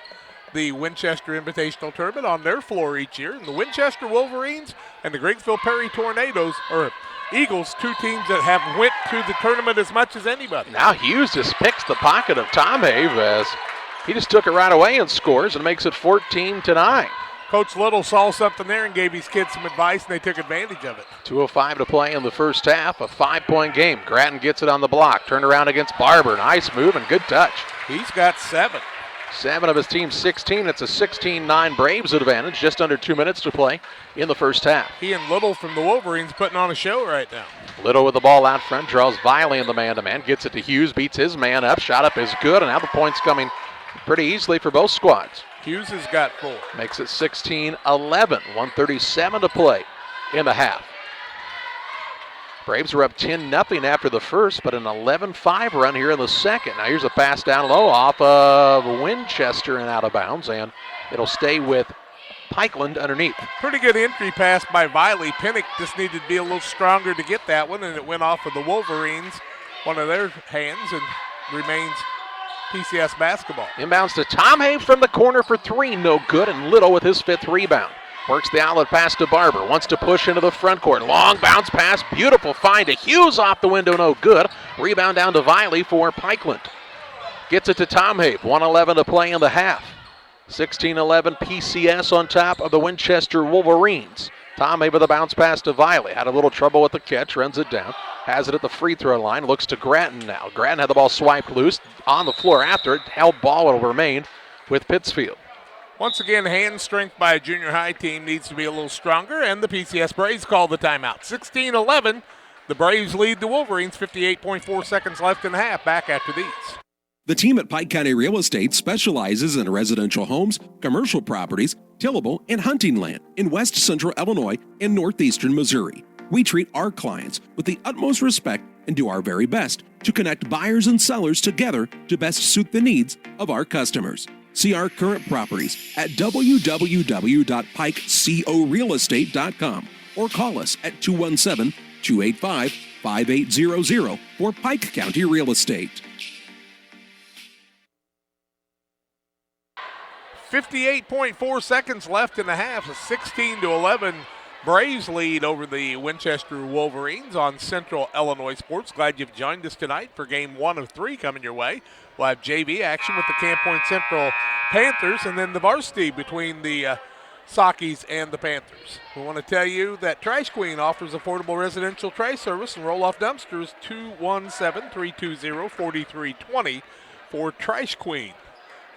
the Winchester Invitational Tournament on their floor each year. And the Winchester Wolverines and the Griggsville Perry Tornadoes, or Eagles, two teams that have went to the tournament as much as anybody. Now Hughes just picks the pocket of Tomhave as he just took it right away and scores and makes it 14-9. Coach Little saw something there and gave his kids some advice, and they took advantage of it. 2:05 to play in the first half, a 5-point game. Grattan gets it on the block, turned around against Barber. Nice move and good touch. He's got 7. 7 of his team's 16. It's a 16-9 Braves advantage. Just under 2 minutes to play in the first half. He and Little from the Wolverines putting on a show right now. Little with the ball out front, draws Viley in the man-to-man, gets it to Hughes, beats his man up. Shot up is good, and now the points coming pretty easily for both squads. Hughes has got 4. Makes it 16-11, 1:37 to play in the half. Braves were up 10-0 after the first, but an 11-5 run here in the second. Now here's a pass down low off of Winchester and out of bounds, and it'll stay with Pikeland underneath. Pretty good entry pass by Viley. Pinnock just needed to be a little stronger to get that one, and it went off of the Wolverines, one of their hands, and remains PCS basketball. Inbounds to Tomhave from the corner for 3, no good, and Little with his 5th rebound. Works the outlet pass to Barber, wants to push into the front court. Long bounce pass, beautiful find to Hughes off the window, no good. Rebound down to Viley for Pikeland. Gets it to Tomhave, 1:11 to play in the half. 16-11 PCS on top of the Winchester Wolverines. Tomhave with a bounce pass to Viley. Had a little trouble with the catch, runs it down. Has it at the free throw line, looks to Grattan now. Grattan had the ball swiped loose, on the floor after it. Held ball will remain with Pittsfield. Once again, hand strength by a junior high team needs to be a little stronger, and the PCS Braves call the timeout. 16-11, the Braves lead the Wolverines, 58.4 seconds left in the half. Back after these. The team at Pike County Real Estate specializes in residential homes, commercial properties, tillable, and hunting land in west central Illinois and northeastern Missouri. We treat our clients with the utmost respect and do our very best to connect buyers and sellers together to best suit the needs of our customers. See our current properties at www.pikecorealestate.com or call us at 217-285-5800 for Pike County Real Estate. 58.4 seconds left in the half. A 16-11 Braves lead over the Winchester Wolverines on Central Illinois Sports. Glad you've joined us tonight for game 1 of 3 coming your way. We'll have JV action with the Camp Point Central Panthers and then the varsity between the Sockies and the Panthers. We want to tell you that Trash Queen offers affordable residential trash service and roll-off dumpsters. 217-320-4320 for Trash Queen.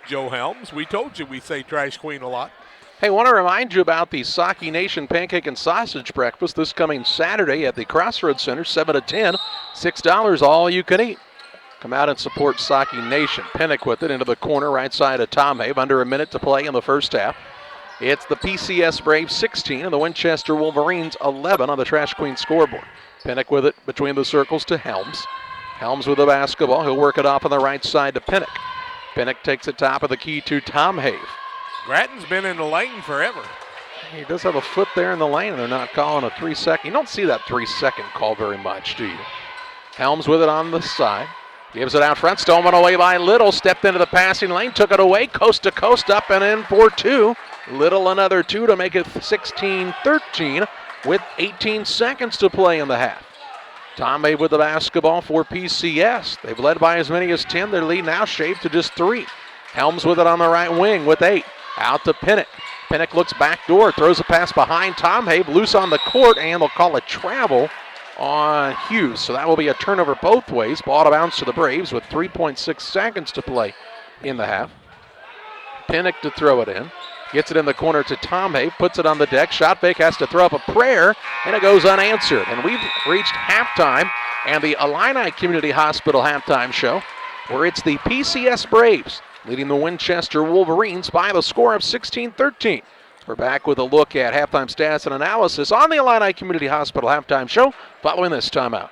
Joe Helms, we told you we say Trash Queen a lot. Hey, I want to remind you about the Saki Nation Pancake and Sausage Breakfast this coming Saturday at the Crossroads Center, 7 to 10, $6 all you can eat. Come out and support Saki Nation. Pinnock with it into the corner right side of Tomhave. Under a minute to play in the first half. It's the PCS Braves 16 and the Winchester Wolverines 11 on the Trash Queen scoreboard. Pinnock with it between the circles to Helms. Helms with the basketball. He'll work it off on the right side to Pinnock. Pinnock takes it top of the key to Tomhave. Grattan's been in the lane forever. He does have a foot there in the lane, and they're not calling a 3-second. You don't see that 3-second call very much, do you? Helms with it on the side. Gives it out front, stolen away by Little. Stepped into the passing lane, took it away, coast to coast, up and in for 2. Little another 2 to make it 16-13 with 18 seconds to play in the half. Tomhave with the basketball for PCS. They've led by as many as 10. Their lead now shaved to just 3. Helms with it on the right wing with 8. Out to Pinnock. Pinnock looks back door, throws a pass behind Tomhave, loose on the court, and they'll call a travel on Hughes. So that will be a turnover both ways. Ball to bounce to the Braves with 3.6 seconds to play in the half. Pinnock to throw it in. Gets it in the corner to Tomhave, puts it on the deck. Shot fake, has to throw up a prayer, and it goes unanswered. And we've reached halftime and the Illini Community Hospital halftime show, where it's the PCS Braves leading the Winchester Wolverines by the score of 16-13. We're back with a look at halftime stats and analysis on the Illini Community Hospital halftime show following this timeout.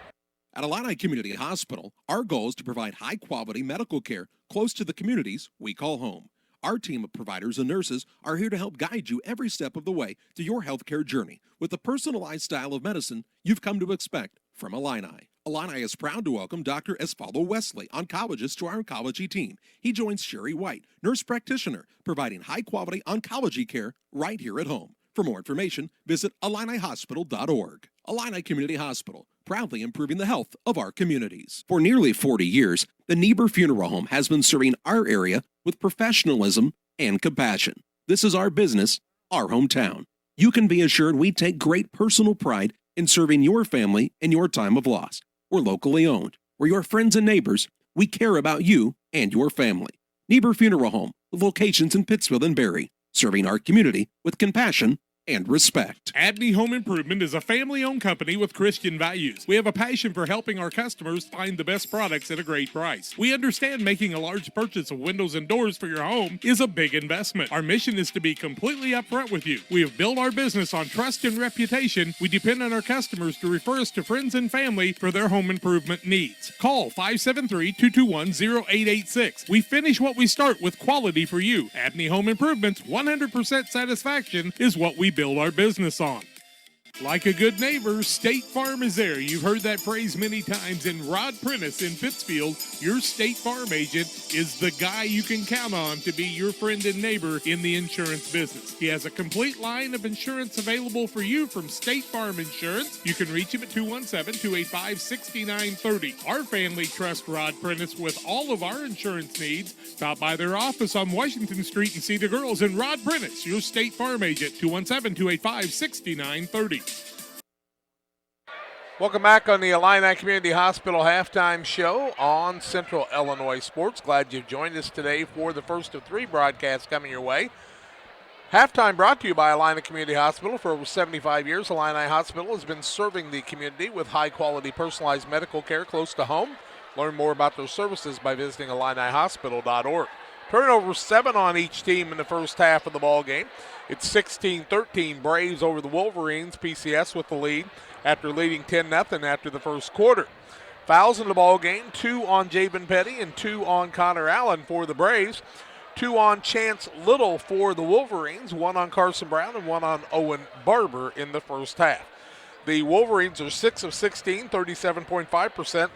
At Illini Community Hospital, our goal is to provide high-quality medical care close to the communities we call home. Our team of providers and nurses are here to help guide you every step of the way to your healthcare journey with the personalized style of medicine you've come to expect from Illini. Illini is proud to welcome Dr. Esfaldo Wesley, oncologist, to our oncology team. He joins Sherry White, nurse practitioner, providing high-quality oncology care right here at home. For more information, visit IlliniHospital.org. Illini Community Hospital, proudly improving the health of our communities. For nearly 40 years, the Niebuhr Funeral Home has been serving our area with professionalism and compassion. This is our business, our hometown. You can be assured we take great personal pride in serving your family in your time of loss. We're locally owned. We're your friends and neighbors. We care about you and your family. Niebuhr Funeral Home, with locations in Pittsfield and Barry, serving our community with compassion and respect. Abney Home Improvement is a family-owned company with Christian values. We have a passion for helping our customers find the best products at a great price. We understand making a large purchase of windows and doors for your home is a big investment. Our mission is to be completely upfront with you. We have built our business on trust and reputation. We depend on our customers to refer us to friends and family for their home improvement needs. Call 573-221-0886. We finish what we start with quality for you. Abney Home Improvement's 100% satisfaction is what we build our business on. Like a good neighbor, State Farm is there. You've heard that phrase many times. And Rod Prentice in Pittsfield, your State Farm agent, is the guy you can count on to be your friend and neighbor in the insurance business. He has a complete line of insurance available for you from State Farm Insurance. You can reach him at 217-285-6930. Our family trusts Rod Prentice with all of our insurance needs. Stop by their office on Washington Street and see the girls. And Rod Prentice, your State Farm agent, 217-285-6930. Welcome back on the Illini Community Hospital halftime show on Central Illinois Sports. Glad you've joined us today for the first of three broadcasts coming your way. Halftime brought to you by Illini Community Hospital. For over 75 years, Illini Hospital has been serving the community with high-quality personalized medical care close to home. Learn more about their services by visiting IlliniHospital.org. Turnover 7 on each team in the first half of the ball game. It's 16-13 Braves over the Wolverines. PCS with the lead after leading 10-0 after the first quarter. Fouls in the ball game, 2 on Jabin Petty and 2 on Connor Allen for the Braves. 2 on Chance Little for the Wolverines, 1 on Carson Brown and 1 on Owen Barber in the first half. The Wolverines are 6 of 16, 37.5%.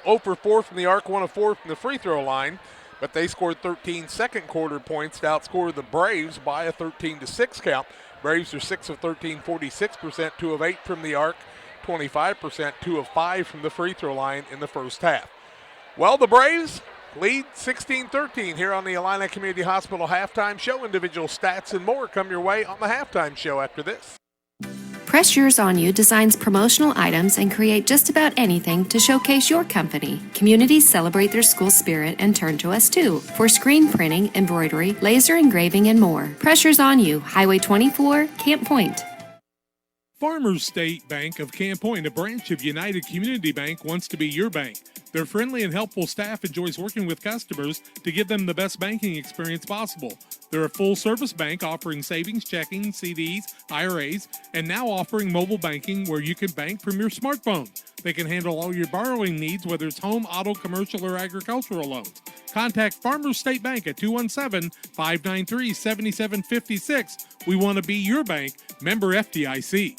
0 for 4 from the arc, 1 of 4 from the free throw line. But they scored 13 second quarter points to outscore the Braves by a 13-6 count. Braves are 6 of 13, 46%, 2 of 8 from the arc, 25%, 2 of 5 from the free throw line in the first half. Well, the Braves lead 16-13 here on the Illini Community Hospital halftime show. Individual stats and more come your way on the halftime show after this. Press Yours On You designs promotional items and create just about anything to showcase your company. Communities celebrate their school spirit and turn to us too for screen printing, embroidery, laser engraving, and more. Press Yours On You, Highway 24, Camp Point. Farmers State Bank of Camp Point, a branch of United Community Bank, wants to be your bank. Their friendly and helpful staff enjoys working with customers to give them the best banking experience possible. They're a full-service bank offering savings, checking, CDs, IRAs, and now offering mobile banking where you can bank from your smartphone. They can handle all your borrowing needs, whether it's home, auto, commercial, or agricultural loans. Contact Farmers State Bank at 217-593-7756. We want to be your bank. Member FDIC.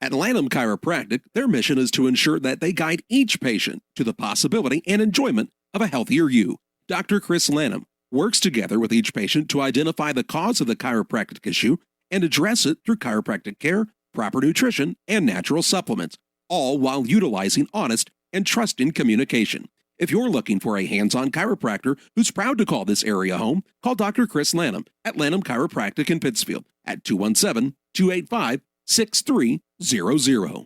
At Lanham Chiropractic, their mission is to ensure that they guide each patient to the possibility and enjoyment of a healthier you. Dr. Chris Lanham works together with each patient to identify the cause of the chiropractic issue and address it through chiropractic care, proper nutrition, and natural supplements, all while utilizing honest and trusting communication. If you're looking for a hands-on chiropractor who's proud to call this area home, call Dr. Chris Lanham at Lanham Chiropractic in Pittsfield at 217-285-6300.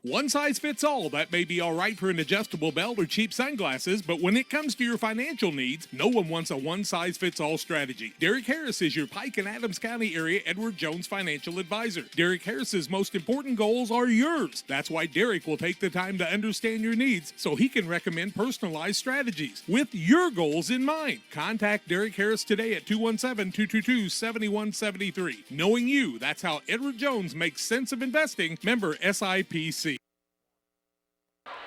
One size fits all. That may be all right for an adjustable belt or cheap sunglasses, but when it comes to your financial needs, no one wants a one-size-fits-all strategy. Derek Harris is your Pike and Adams County area Edward Jones financial advisor. Derek Harris's most important goals are yours. That's why Derek will take the time to understand your needs so he can recommend personalized strategies with your goals in mind. Contact Derek Harris today at 217-222-7173. Knowing you, that's how Edward Jones makes sense of investing. Member SIPC.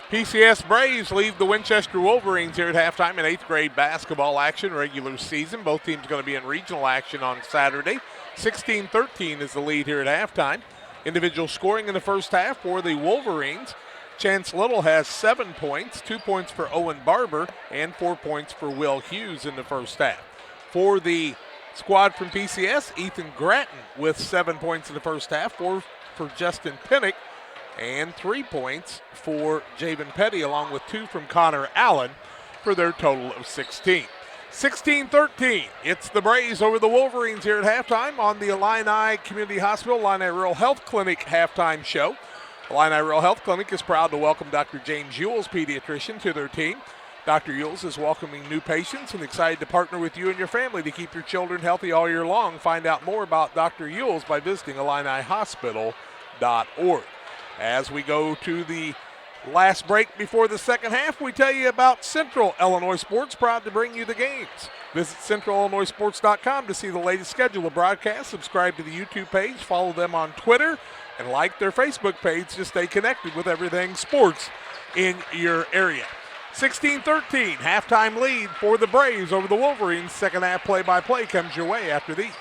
PCS Braves leave the Winchester Wolverines here at halftime in 8th grade basketball action regular season. Both teams going to be in regional action on Saturday. 16-13 is the lead here at halftime. Individual scoring in the first half for the Wolverines. Chance Little has 7 points, 2 points for Owen Barber, and 4 points for Will Hughes in the first half. For the squad from PCS, Ethan Gratton with 7 points in the first half, 4 for Justin Pinnock, and 3 points for Javen Petty, along with 2 from Connor Allen for their total of 16. 16-13, it's the Braves over the Wolverines here at halftime on the Illini Community Hospital Illini Rural Health Clinic halftime show. Illini Rural Health Clinic is proud to welcome Dr. James Ewells, pediatrician, to their team. Dr. Ewells is welcoming new patients and excited to partner with you and your family to keep your children healthy all year long. Find out more about Dr. Ewells by visiting IlliniHospital.org. As we go to the last break before the second half, we tell you about Central Illinois Sports, proud to bring you the games. Visit CentralIllinoisSports.com to see the latest schedule of broadcasts. Subscribe to the YouTube page, follow them on Twitter, and like their Facebook page to stay connected with everything sports in your area. 16-13, halftime lead for the Braves over the Wolverines. Second half play-by-play comes your way after these.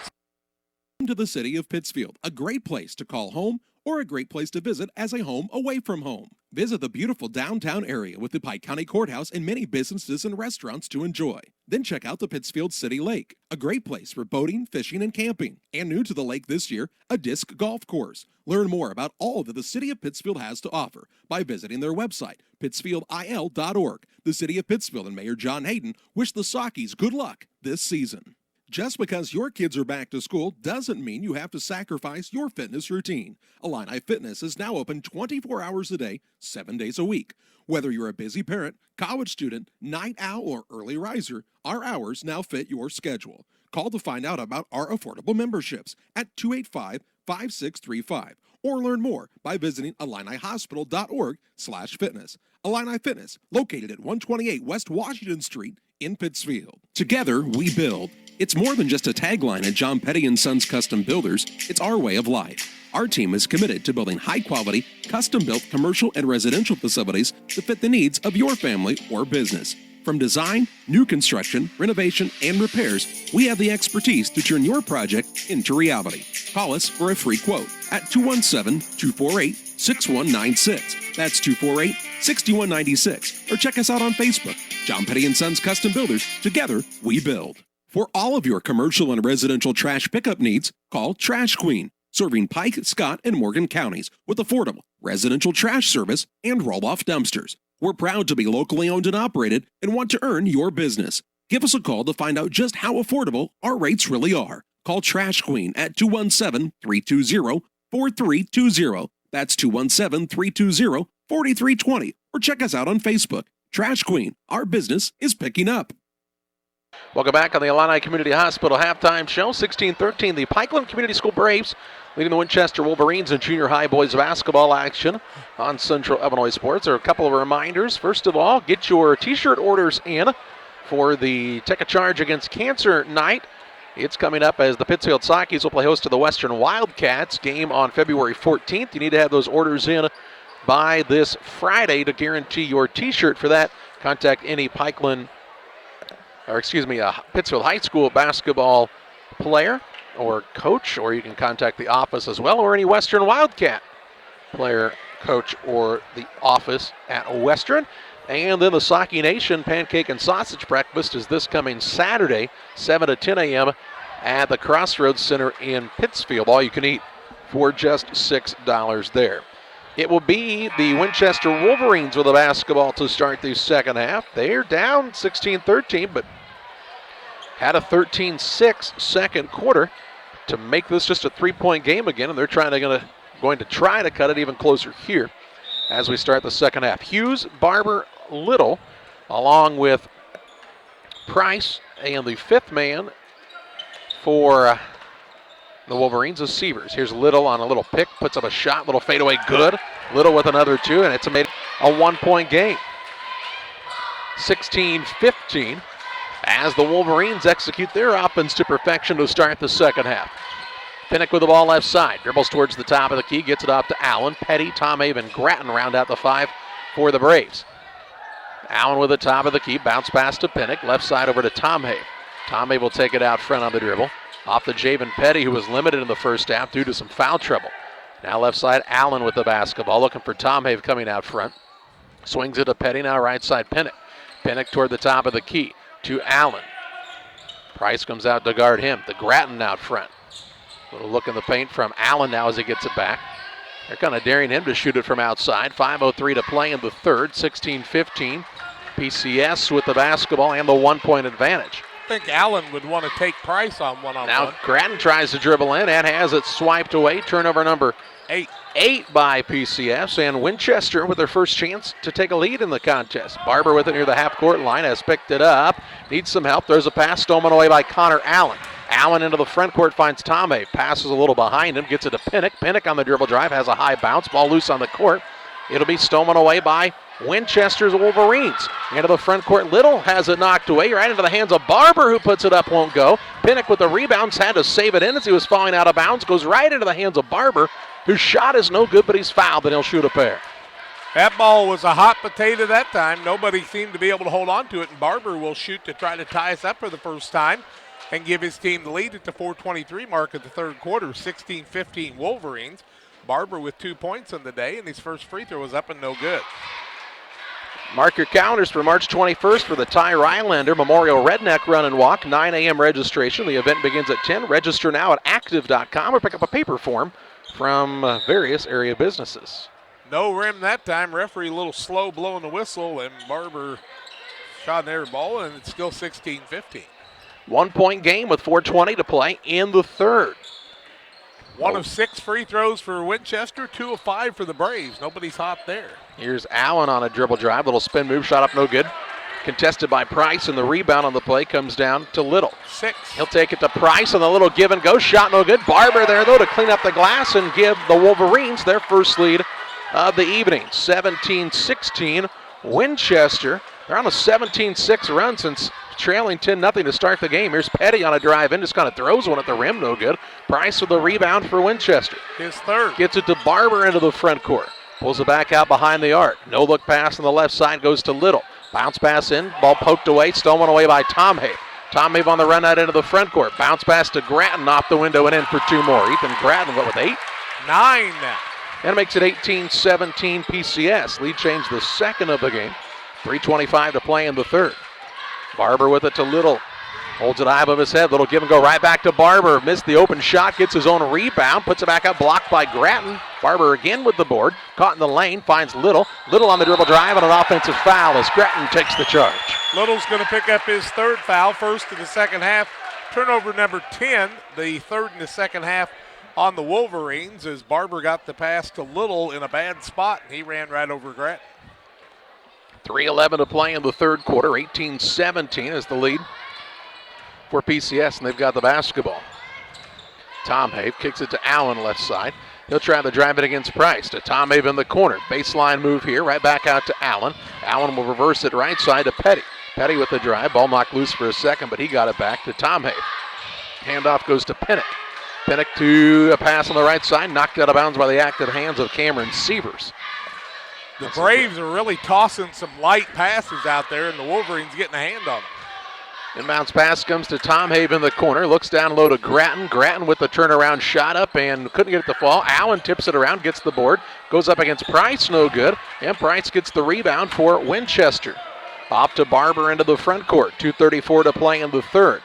To the city of Pittsfield, a great place to call home or a great place to visit as a home away from home. Visit the beautiful downtown area with the Pike County Courthouse and many businesses and restaurants to enjoy. Then check out the Pittsfield City Lake, a great place for boating, fishing, and camping. And new to the lake this year, a disc golf course. Learn more about all that the city of Pittsfield has to offer by visiting their website, pittsfieldil.org. The city of Pittsfield and Mayor John Hayden wish the Sockies good luck this season. Just because your kids are back to school doesn't mean you have to sacrifice your fitness routine. Illini Fitness is now open 24 hours a day, 7 days a week. Whether you're a busy parent, college student, night owl, or early riser, our hours now fit your schedule. Call to find out about our affordable memberships at 285-5635 or learn more by visiting IlliniHospital.org/fitness. Illini Fitness, located at 128 West Washington Street in Pittsfield. Together, we build. It's more than just a tagline at John Petty & Sons Custom Builders. It's our way of life. Our team is committed to building high-quality, custom-built commercial and residential facilities to fit the needs of your family or business. From design, new construction, renovation, and repairs, we have the expertise to turn your project into reality. Call us for a free quote at 217-248-6196. That's 248-6196. Or check us out on Facebook. John Petty & Sons Custom Builders. Together, we build. For all of your commercial and residential trash pickup needs, call Trash Queen, serving Pike, Scott, and Morgan counties with affordable residential trash service and roll-off dumpsters. We're proud to be locally owned and operated and want to earn your business. Give us a call to find out just how affordable our rates really are. Call Trash Queen at 217-320-4320. That's 217-320-4320. Or check us out on Facebook. Trash Queen, our business is picking up. Welcome back on the Illini Community Hospital halftime show. 16-13, the Pikeland Community School Braves leading the Winchester Wolverines in junior high boys basketball action on Central Illinois Sports. There are a couple of reminders. First of all, get your t-shirt orders in for the Take a Charge Against Cancer night. It's coming up as the Pittsfield Sockies will play host to the Western Wildcats game on February 14th. You need to have those orders in by this Friday to guarantee your t-shirt. For that, contact any Pittsfield High School basketball player or coach, or you can contact the office as well, or any Western Wildcat player, coach, or the office at Western. And then the Socky Nation Pancake and Sausage Breakfast is this coming Saturday, 7 to 10 a.m. at the Crossroads Center in Pittsfield. All you can eat for just $6 there. It will be the Winchester Wolverines with the basketball to start the second half. They're down 16-13, but had a 13-6 second quarter to make this just a three-point game again, and they're going to try to cut it even closer here as we start the second half. Hughes, Barber, Little, along with Price, and the fifth man for the Wolverines is Sievers. Here's Little on a little pick, puts up a shot, little fadeaway, good. Little with another two, and it's made a one-point game. 16-15 as the Wolverines execute their offense to perfection to start the second half. Pinnock with the ball left side, dribbles towards the top of the key, gets it off to Allen. Petty, Tom Haven, Grattan round out the five for the Braves. Allen with the top of the key, bounce pass to Pinnock, left side over to Tom Haven. Tom Haven will take it out front on the dribble. Off to Javen Petty, who was limited in the first half due to some foul trouble. Now left side, Allen with the basketball, looking for Tom Haven coming out front. Swings it to Petty, now right side Pinnock. Pinnock toward the top of the key to Allen. Price comes out to guard him. The Grattan out front. Little look in the paint from Allen now as he gets it back. They're kind of daring him to shoot it from outside. 5:03 to play in the third, 16-15. PCS with the basketball and the 1-point advantage. I think Allen would want to take Price on one-on-one. Now Grattan tries to dribble in and has it swiped away. Turnover number 8 by PCS, and Winchester with their first chance to take a lead in the contest. Barber with it near the half-court line has picked it up. Needs some help. There's a pass stolen away by Connor Allen. Allen into the front court finds Tomei. Passes a little behind him. Gets it to Pinnock. Pinnock on the dribble drive has a high bounce. Ball loose on the court. It'll be stolen away by Winchester's Wolverines. Into the front court. Little has it knocked away. Right into the hands of Barber, who puts it up, won't go. Pinnock with the rebounds had to save it in as he was falling out of bounds. Goes right into the hands of Barber, whose shot is no good, but he's fouled, and he'll shoot a pair. That ball was a hot potato that time. Nobody seemed to be able to hold on to it, and Barber will shoot to try to tie us up for the first time and give his team the lead at the 4:23 mark of the third quarter, 16-15 Wolverines. Barber with 2 points on the day, and his first free throw was up and no good. Mark your calendars for March 21st for the Ty Rylander Memorial Redneck Run and Walk. 9 a.m. registration. The event begins at 10. Register now at active.com or pick up a paper form from various area businesses. No rim that time. Referee a little slow blowing the whistle, and Barber shot an air ball, and it's still 16-15. 1-point game with 4:20 to play in the third. 1 of 6 free throws for Winchester, 2 of 5 for the Braves. Nobody's hot there. Here's Allen on a dribble drive. Little spin move, shot up no good. Contested by Price, and the rebound on the play comes down to Little. 6. He'll take it to Price on the little give and go. Shot no good. Barber there, though, to clean up the glass and give the Wolverines their first lead of the evening. 17-16 Winchester. They're on a 17-6 run since trailing 10-0 to start the game. Here's Petty on a drive in, just kind of throws one at the rim, no good. Price with the rebound for Winchester. His third. Gets it to Barber into the front court. Pulls it back out behind the arc. No look pass on the left side goes to Little. Bounce pass in, ball poked away, stolen away by Tomei. Tomei on the run out into the front court. Bounce pass to Grattan off the window and in for 2 more. Ethan Grattan, what, with 8? 9 now. And it makes it 18-17 PCS. Lead change the second of the game. 3:25 to play in the third. Barber with it to Little. Holds it high above his head. Little give and go right back to Barber. Missed the open shot. Gets his own rebound. Puts it back up. Blocked by Grattan. Barber again with the board. Caught in the lane. Finds Little. Little on the dribble drive and an offensive foul as Grattan takes the charge. Little's going to pick up his third foul. First in the second half. Turnover number 10. The third in the second half on the Wolverines as Barber got the pass to Little in a bad spot, and he ran right over Grattan. 3:11 to play in the third quarter. 18-17 is the lead for PCS, and they've got the basketball. Tomei kicks it to Allen left side. He'll try to drive it against Price. To Tomei in the corner. Baseline move here. Right back out to Allen. Allen will reverse it right side to Petty. Petty with the drive. Ball knocked loose for a second, but he got it back to Tomei. Handoff goes to Pinnock. Pinnock to a pass on the right side. Knocked out of bounds by the active hands of Cameron Sievers. The Braves are really tossing some light passes out there, and the Wolverines getting a hand on them. Inbounds pass comes to Tom Have in the corner. Looks down low to Grattan. Grattan with the turnaround shot up and couldn't get it to fall. Allen tips it around, gets the board. Goes up against Price, no good. And Price gets the rebound for Winchester. Off to Barber into the front court. 2:34 to play in the third.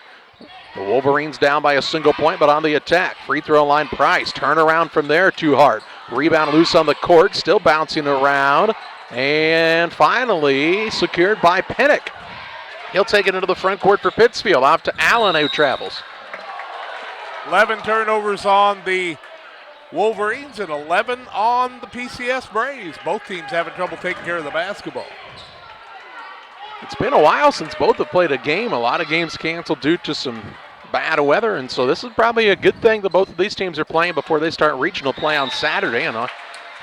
The Wolverines down by a single point, but on the attack. Free throw line Price. Turn around from there, too hard. Rebound loose on the court, still bouncing around. And finally secured by Pinnock. He'll take it into the front court for Pittsfield. Off to Allen, who travels. 11 turnovers on the Wolverines and 11 on the PCS Braves. Both teams having trouble taking care of the basketball. It's been a while since both have played a game. A lot of games canceled due to some bad weather, and so this is probably a good thing that both of these teams are playing before they start regional play on Saturday. And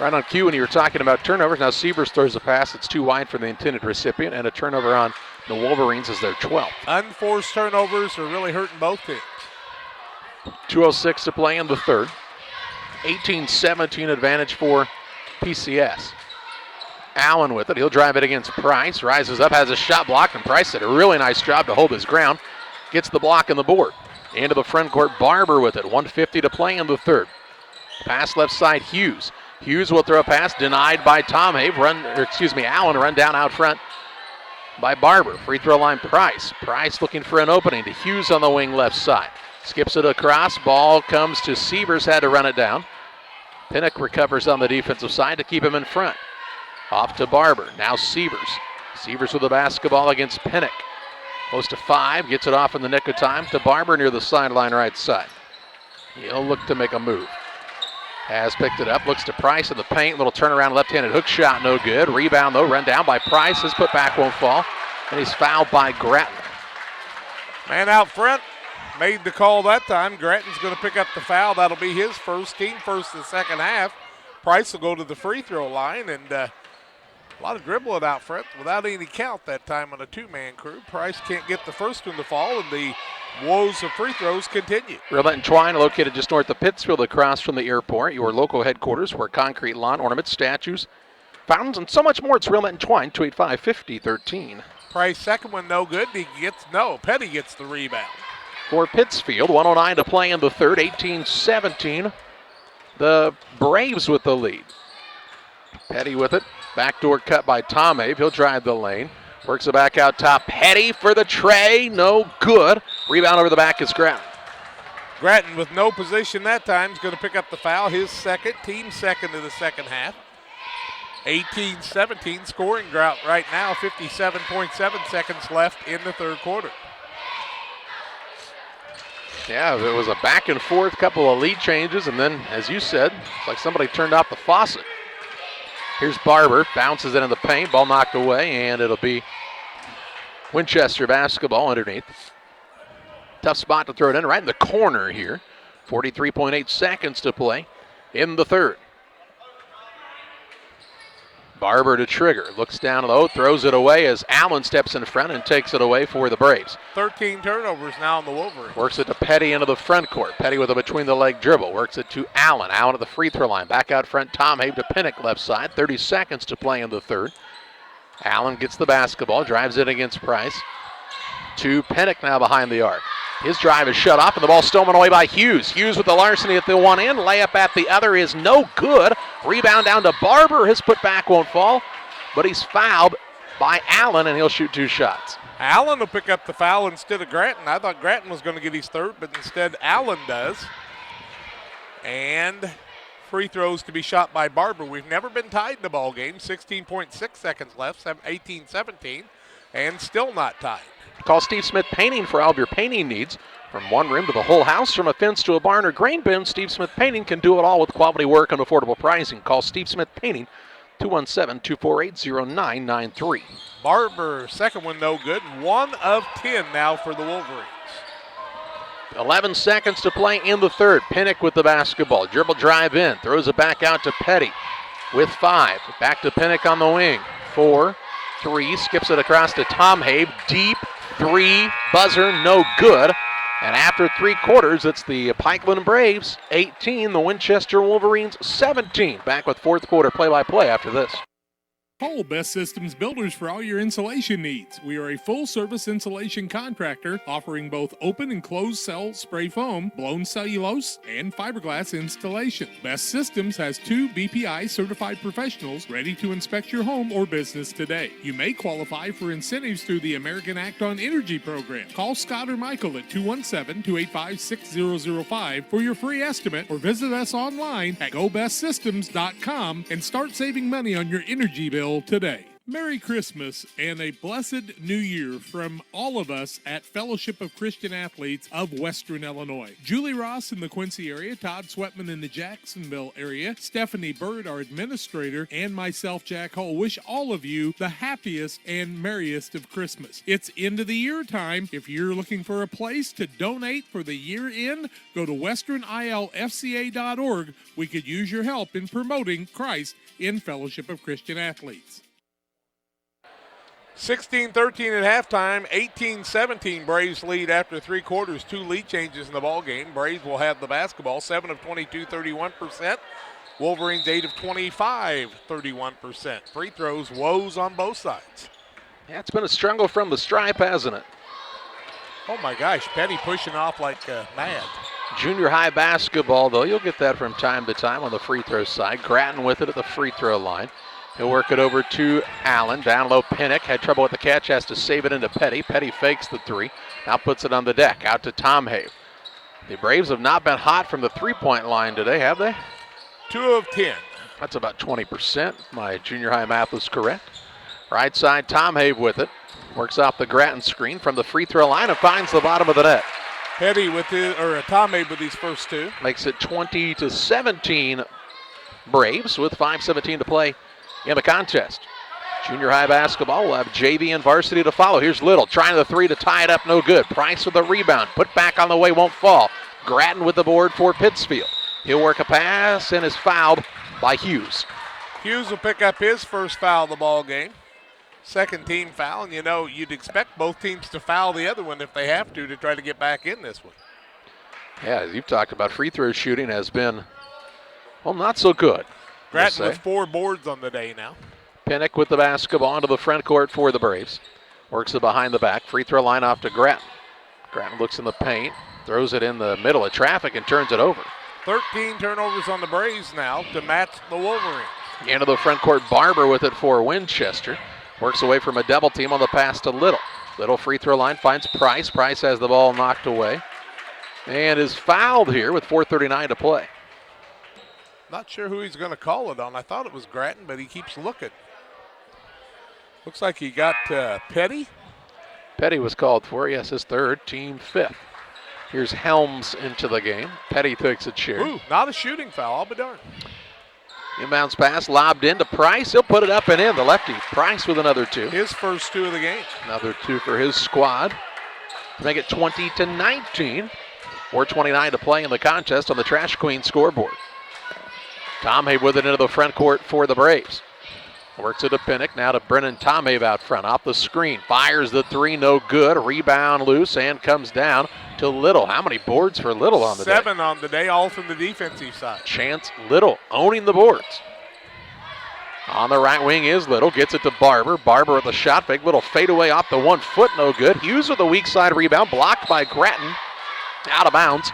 right on cue when you were talking about turnovers, now Sievers throws a pass that's too wide for the intended recipient, and a turnover on the Wolverines is their 12th. Unforced turnovers are really hurting both teams. 2:06 to play in the third. 18-17 advantage for PCS. Allen with it. He'll drive it against Price. Rises up, has a shot blocked, and Price did a really nice job to hold his ground. Gets the block and the board. Into the front court, Barber with it. 1:50 to play in the third. Pass left side, Hughes. Hughes will throw a pass, denied by Allen, run down out front by Barber. Free throw line, Price. Price looking for an opening to Hughes on the wing left side. Skips it across, ball comes to Sievers, had to run it down. Pinnock recovers on the defensive side to keep him in front. Off to Barber. Now Sievers. Sievers with the basketball against Pinnock. Close to 5. Gets it off in the nick of time to Barber near the sideline right side. He'll look to make a move. Has picked it up. Looks to Price in the paint. Little turnaround left-handed hook shot. No good. Rebound though. Run down by Price. His putback won't fall. And he's fouled by Grattan. Man out front. Made the call that time. Grattan's going to pick up the foul. That'll be his first, team first in the second half. Price will go to the free throw line, and a lot of dribbling out front without any count that time on a two-man crew. Price can't get the first one to fall, and the woes of free throws continue. Realette and Twine, located just north of Pittsfield, across from the airport, your local headquarters where concrete lawn ornaments, statues, fountains, and so much more. It's Realette and Twine, 285-5013. Price second one no good. Petty gets the rebound. For Pittsfield, 109 to play in the third, 18-17. The Braves with the lead. Petty with it. Backdoor cut by Tomave. He'll drive the lane. Works it back out top. Petty for the tray. No good. Rebound over the back is Grattan. Grattan with no position that time is going to pick up the foul. His second, team second in the second half. 18-17 scoring drought right now. 57.7 seconds left in the third quarter. Yeah, it was a back and forth, couple of lead changes, and then, as you said, it's like somebody turned off the faucet. Here's Barber, bounces it in the paint, ball knocked away, and it'll be Winchester basketball underneath. Tough spot to throw it in, right in the corner here. 43.8 seconds to play in the third. Barber to trigger, looks down low, throws it away as Allen steps in front and takes it away for the Braves. 13 turnovers now on the Wolverines. Works it to Petty into the front court. Petty with a between-the-leg dribble. Works it to Allen. Allen at the free throw line. Back out front, Tomave to Pinnock left side. 30 seconds to play in the third. Allen gets the basketball, drives it against Price. To Pinnock now behind the arc. His drive is shut off, and the ball stolen away by Hughes. Hughes with the larceny at the one end. Layup at the other is no good. Rebound down to Barber. His putback won't fall, but he's fouled by Allen, and he'll shoot 2 shots. Allen will pick up the foul instead of Grattan. I thought Grattan was going to get his third, but instead Allen does. And free throws to be shot by Barber. We've never been tied in the ball game. 16.6 seconds left, 18-17, and still not tied. Call Steve Smith Painting for all of your painting needs. From one room to the whole house, from a fence to a barn or grain bin, Steve Smith Painting can do it all with quality work and affordable pricing. Call Steve Smith Painting, 217-248-0993. Barber, second one no good. 1 of 10 now for the Wolverines. 11 seconds to play in the third. Pinnock with the basketball. Dribble drive in. Throws it back out to Petty with 5. Back to Pinnock on the wing. 4, 3. Skips it across to Tomave. Deep 3. Buzzer no good. And after 3 quarters, it's the Pikeland Braves 18, the Winchester Wolverines 17. Back with fourth quarter play-by-play after this. Call Best Systems Builders for all your insulation needs. We are a full-service insulation contractor offering both open and closed cell spray foam, blown cellulose, and fiberglass installation. Best Systems has 2 BPI certified professionals ready to inspect your home or business today. You may qualify for incentives through the American Act on Energy program. Call Scott or Michael at 217-285-6005 for your free estimate, or visit us online at gobestsystems.com and start saving money on your energy bill today. Merry Christmas and a blessed New Year from all of us at Fellowship of Christian Athletes of Western Illinois. Julie Ross in the Quincy area, Todd Sweatman in the Jacksonville area, Stephanie Bird, our administrator, and myself, Jack Hull, wish all of you the happiest and merriest of Christmas. It's end of the year time. If you're looking for a place to donate for the year end, go to westernilfca.org. We could use your help in promoting Christ in Fellowship of Christian Athletes. 16-13 at halftime, 18-17 Braves lead after 3 quarters. 2 lead changes in the ball game. Braves will have the basketball, 7 of 22, 31%. Wolverines 8 of 25, 31%. Free throws, woes on both sides. Yeah, it's been a struggle from the stripe, hasn't it? Oh my gosh, Petty pushing off like mad. Junior high basketball, though, you'll get that from time to time on the free throw side. Grattan with it at the free throw line. He'll work it over to Allen. Down low, Pinnock had trouble with the catch, has to save it into Petty. Petty fakes the 3, now puts it on the deck, out to Tomave. The Braves have not been hot from the three-point line today, have they? 2 of 10. That's about 20%. My junior high math was correct. Right side, Tom Habe with it. Works off the Grattan screen from the free throw line and finds the bottom of the net. Petty with Tom Habe with these first 2. Makes it 20-17 Braves with 5:17 to play in the contest. Junior high basketball will have JV and varsity to follow. Here's Little trying the 3 to tie it up, no good. Price with the rebound, put back on the way, won't fall. Grattan with the board for Pittsfield. He'll work a pass and is fouled by Hughes. Hughes will pick up his first foul of the ball game. Second team foul, and you'd expect both teams to foul the other one if they have to try to get back in this one. Yeah, as you've talked about, free throw shooting has been, well, not so good. Grattan with 4 boards on the day now. Pinnock with the basketball into the front court for the Braves. Works it behind the back. Free throw line off to Grattan. Grattan looks in the paint, throws it in the middle of traffic and turns it over. 13 turnovers on the Braves now to match the Wolverines. Into the front court, Barber with it for Winchester. Works away from a double team on the pass to Little. Little free throw line finds Price. Price has the ball knocked away and is fouled here with 4:39 to play. Not sure who he's going to call it on. I thought it was Grattan, but he keeps looking. Looks like he got Petty. Petty was called for, yes, his 3rd, team 5th. Here's Helms into the game. Petty takes a chair. Ooh, not a shooting foul, I'll be darned. Inbounds pass lobbed into Price. He'll put it up and in. The lefty, Price with another 2. His first 2 of the game. Another 2 for his squad to make it 20-19. 4:29 to play in the contest on the Trash Queen scoreboard. Tom Habe with it into the front court for the Braves. Works it to Pinnock, now to Brennan Tom Habe out front. Off the screen, fires the 3, no good. Rebound loose and comes down to Little. How many boards for Little on the day? 7 on the day, all from the defensive side. Chance Little owning the boards. On the right wing is Little, gets it to Barber. Barber with the shot fake, little fadeaway off the 1 foot, no good. Hughes with the weak side rebound, blocked by Grattan. Out of bounds.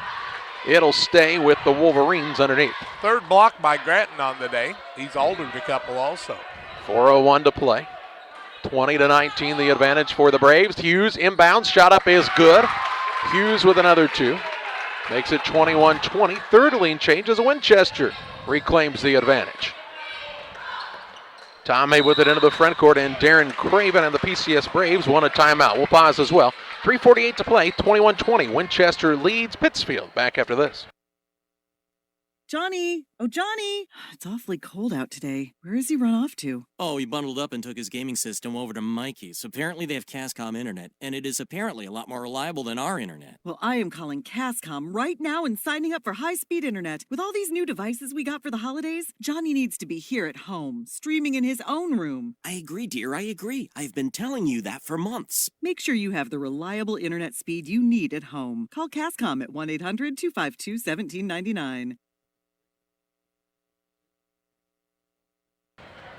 It'll stay with the Wolverines underneath. 3rd block by Grattan on the day. He's altered a couple also. 4:01 to play. 20-19 the advantage for the Braves. Hughes inbounds, shot up is good. Hughes with another 2. Makes it 21-20. 3rd lean change as Winchester reclaims the advantage. Tom Habe with it into the front court, and Darren Craven and the PCS Braves won a timeout. We'll pause as well. 3:48 to play, 21-20. Winchester leads Pittsfield. Back after this. Johnny! Oh, Johnny! It's awfully cold out today. Where has he run off to? Oh, he bundled up and took his gaming system over to Mikey's. Apparently they have Cascom internet, and it is apparently a lot more reliable than our internet. Well, I am calling Cascom right now and signing up for high-speed internet. With all these new devices we got for the holidays, Johnny needs to be here at home, streaming in his own room. I agree, dear, I agree. I've been telling you that for months. Make sure you have the reliable internet speed you need at home. Call Cascom at 1-800-252-1799.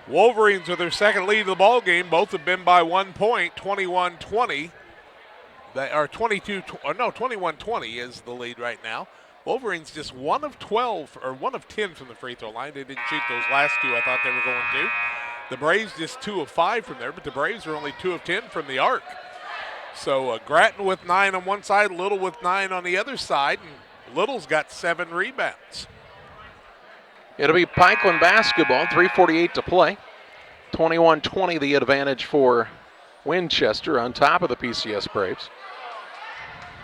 Wolverines with their 2nd lead of the ball game. Both have been by 1 point, 21-20. They are 21-20 is the lead right now. Wolverines just 1 of 12 or 1 of 10 from the free throw line. They didn't shoot those last 2 I thought they were going to. The Braves just 2 of 5 from there, but the Braves are only 2 of 10 from the arc. So Grattan with 9 on one side, Little with 9 on the other side, and Little's got 7 rebounds. It'll be Pikeland basketball, 3:48 to play. 21-20 the advantage for Winchester on top of the PCS Braves.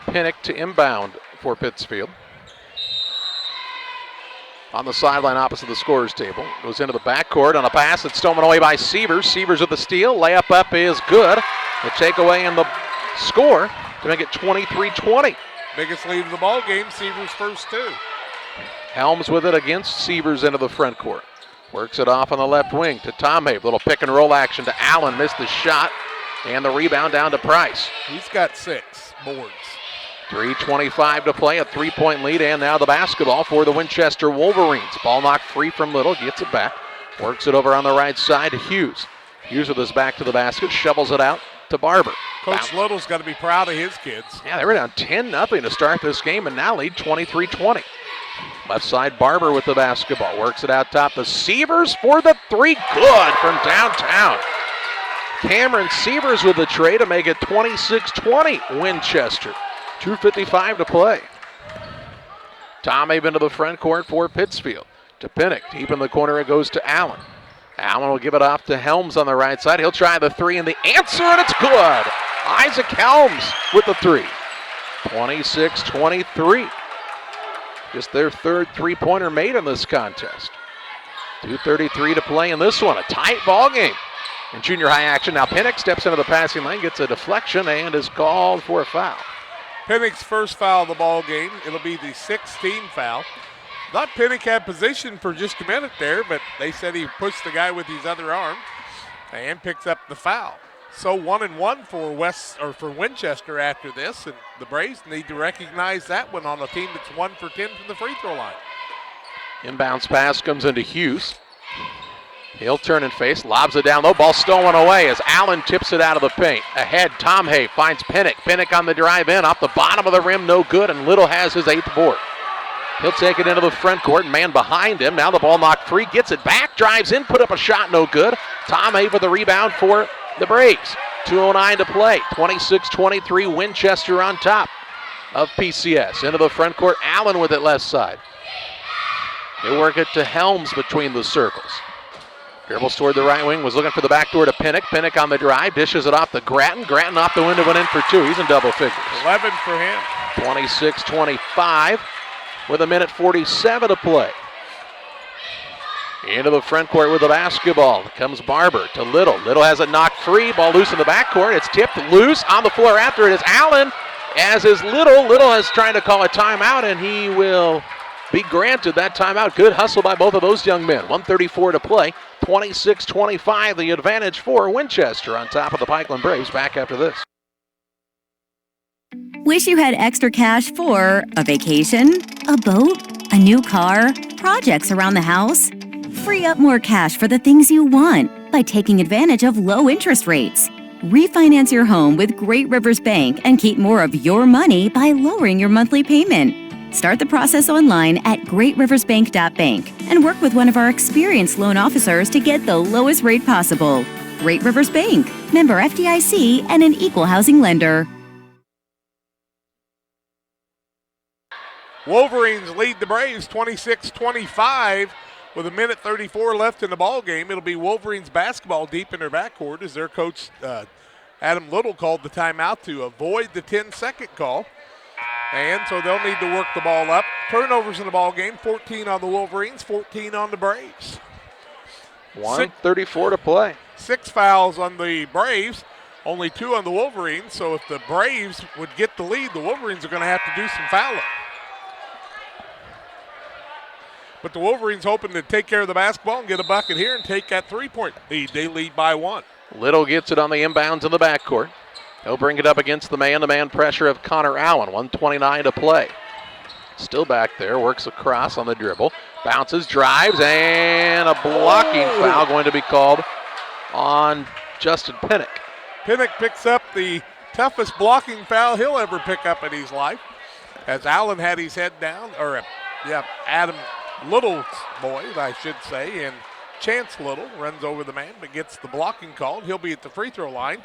Pinnock to inbound for Pittsfield. On the sideline opposite the scorer's table. Goes into the backcourt on a pass that's stolen away by Sievers. Sievers with the steal. Layup up is good. The takeaway and the score to make it 23-20. Biggest lead of the ball game, Sievers' first 2. Helms with it against Sievers into the front court. Works it off on the left wing to Tom Habe. Little pick and roll action to Allen. Missed the shot. And the rebound down to Price. He's got 6 boards. 3:25 to play, a 3-point lead, and now the basketball for the Winchester Wolverines. Ball knocked free from Little, gets it back. Works it over on the right side to Hughes. Hughes with his back to the basket, shovels it out to Barber. Coach Little's got to be proud of his kids. Yeah, they were down 10-0 to start this game and now lead 23-20. Left side, Barber with the basketball. Works it out top to Sievers for the 3. Good from downtown. Cameron Sievers with the tray to make it 26-20 Winchester. 2:55 to play. Tom Habe into the front court for Pittsfield. to Pinnock. Deep in the corner it goes to Allen. Allen will give it off to Helms on the right side. He'll try the three, and the answer, and it's good. Isaac Helms with the three. 26-23. Just their third three-pointer made in this contest. 2:33 to play in this one. A tight ball game in junior high action. Now Pinnock steps into the passing lane, gets a deflection, and is called for a foul. Pinnock's first foul of the ball game. It'll be the 16th foul. Thought Pinnock had position for just a minute there, but they said he pushed the guy with his other arm and picks up the foul. So 1-1 for Winchester after this, and the Braves need to recognize that one on a team that's 1 for 10 from the free throw line. Inbounds pass comes into Hughes. He'll turn and face, lobs it down low, ball stolen away as Allen tips it out of the paint. Ahead, Tom Hay finds Pinnock. Pinnock on the drive in, off the bottom of the rim, no good, and Little has his 8th board. He'll take it into the front court, man behind him. Now the ball knocked free, gets it back, drives in, put up a shot, no good. Tom Hay for the rebound for the Braves. 2:09 to play, 26-23, Winchester on top of PCS. Into the front court, Allen with it left side. They work it to Helms between the circles. Dribbles toward the right wing, was looking for the back door to Pinnock. Pinnock on the drive, dishes it off to Grattan. Grattan off the window and in for two. He's in double figures. 11 for him. 26-25 with 1:47 to play. Into the front court with the basketball. Comes Barber to Little. Little has it knocked free. Ball loose in the backcourt. It's tipped loose. On the floor after it is Allen. As is Little. Little is trying to call a timeout, and he will be granted that timeout. Good hustle by both of those young men. 1:34 to play. 26-25, the advantage for Winchester on top of the Pikeland Braves. Back after this. Wish you had extra cash for a vacation, a boat, a new car, projects around the house? Free up more cash for the things you want by taking advantage of low interest rates. Refinance your home with Great Rivers Bank and keep more of your money by lowering your monthly payment. Start the process online at greatriversbank.bank and work with one of our experienced loan officers to get the lowest rate possible. Great Rivers Bank, member FDIC, and an equal housing lender. Wolverines lead the Braves 26-25 with 1:34 left in the ball game. It'll be Wolverines basketball deep in their backcourt as their coach Adam Little called the timeout to avoid the 10-second call. And so they'll need to work the ball up. Turnovers in the ball game, 14 on the Wolverines, 14 on the Braves. 1:34 to play. 6 fouls on the Braves, only 2 on the Wolverines. So if the Braves would get the lead, the Wolverines are going to have to do some fouling. But the Wolverines hoping to take care of the basketball and get a bucket here and take that three-point lead. They lead by 1. Little gets it on the inbounds in the backcourt. He'll bring it up against the man-to-man pressure of Connor Allen. 1:29 to play. Still back there, works across on the dribble. Bounces, drives, and a blocking foul going to be called on Justin Pinnock. Pinnock picks up the toughest blocking foul he'll ever pick up in his life. As Allen had his head down, Adam Little's boy, I should say, and Chance Little runs over the man but gets the blocking called. He'll be at the free throw line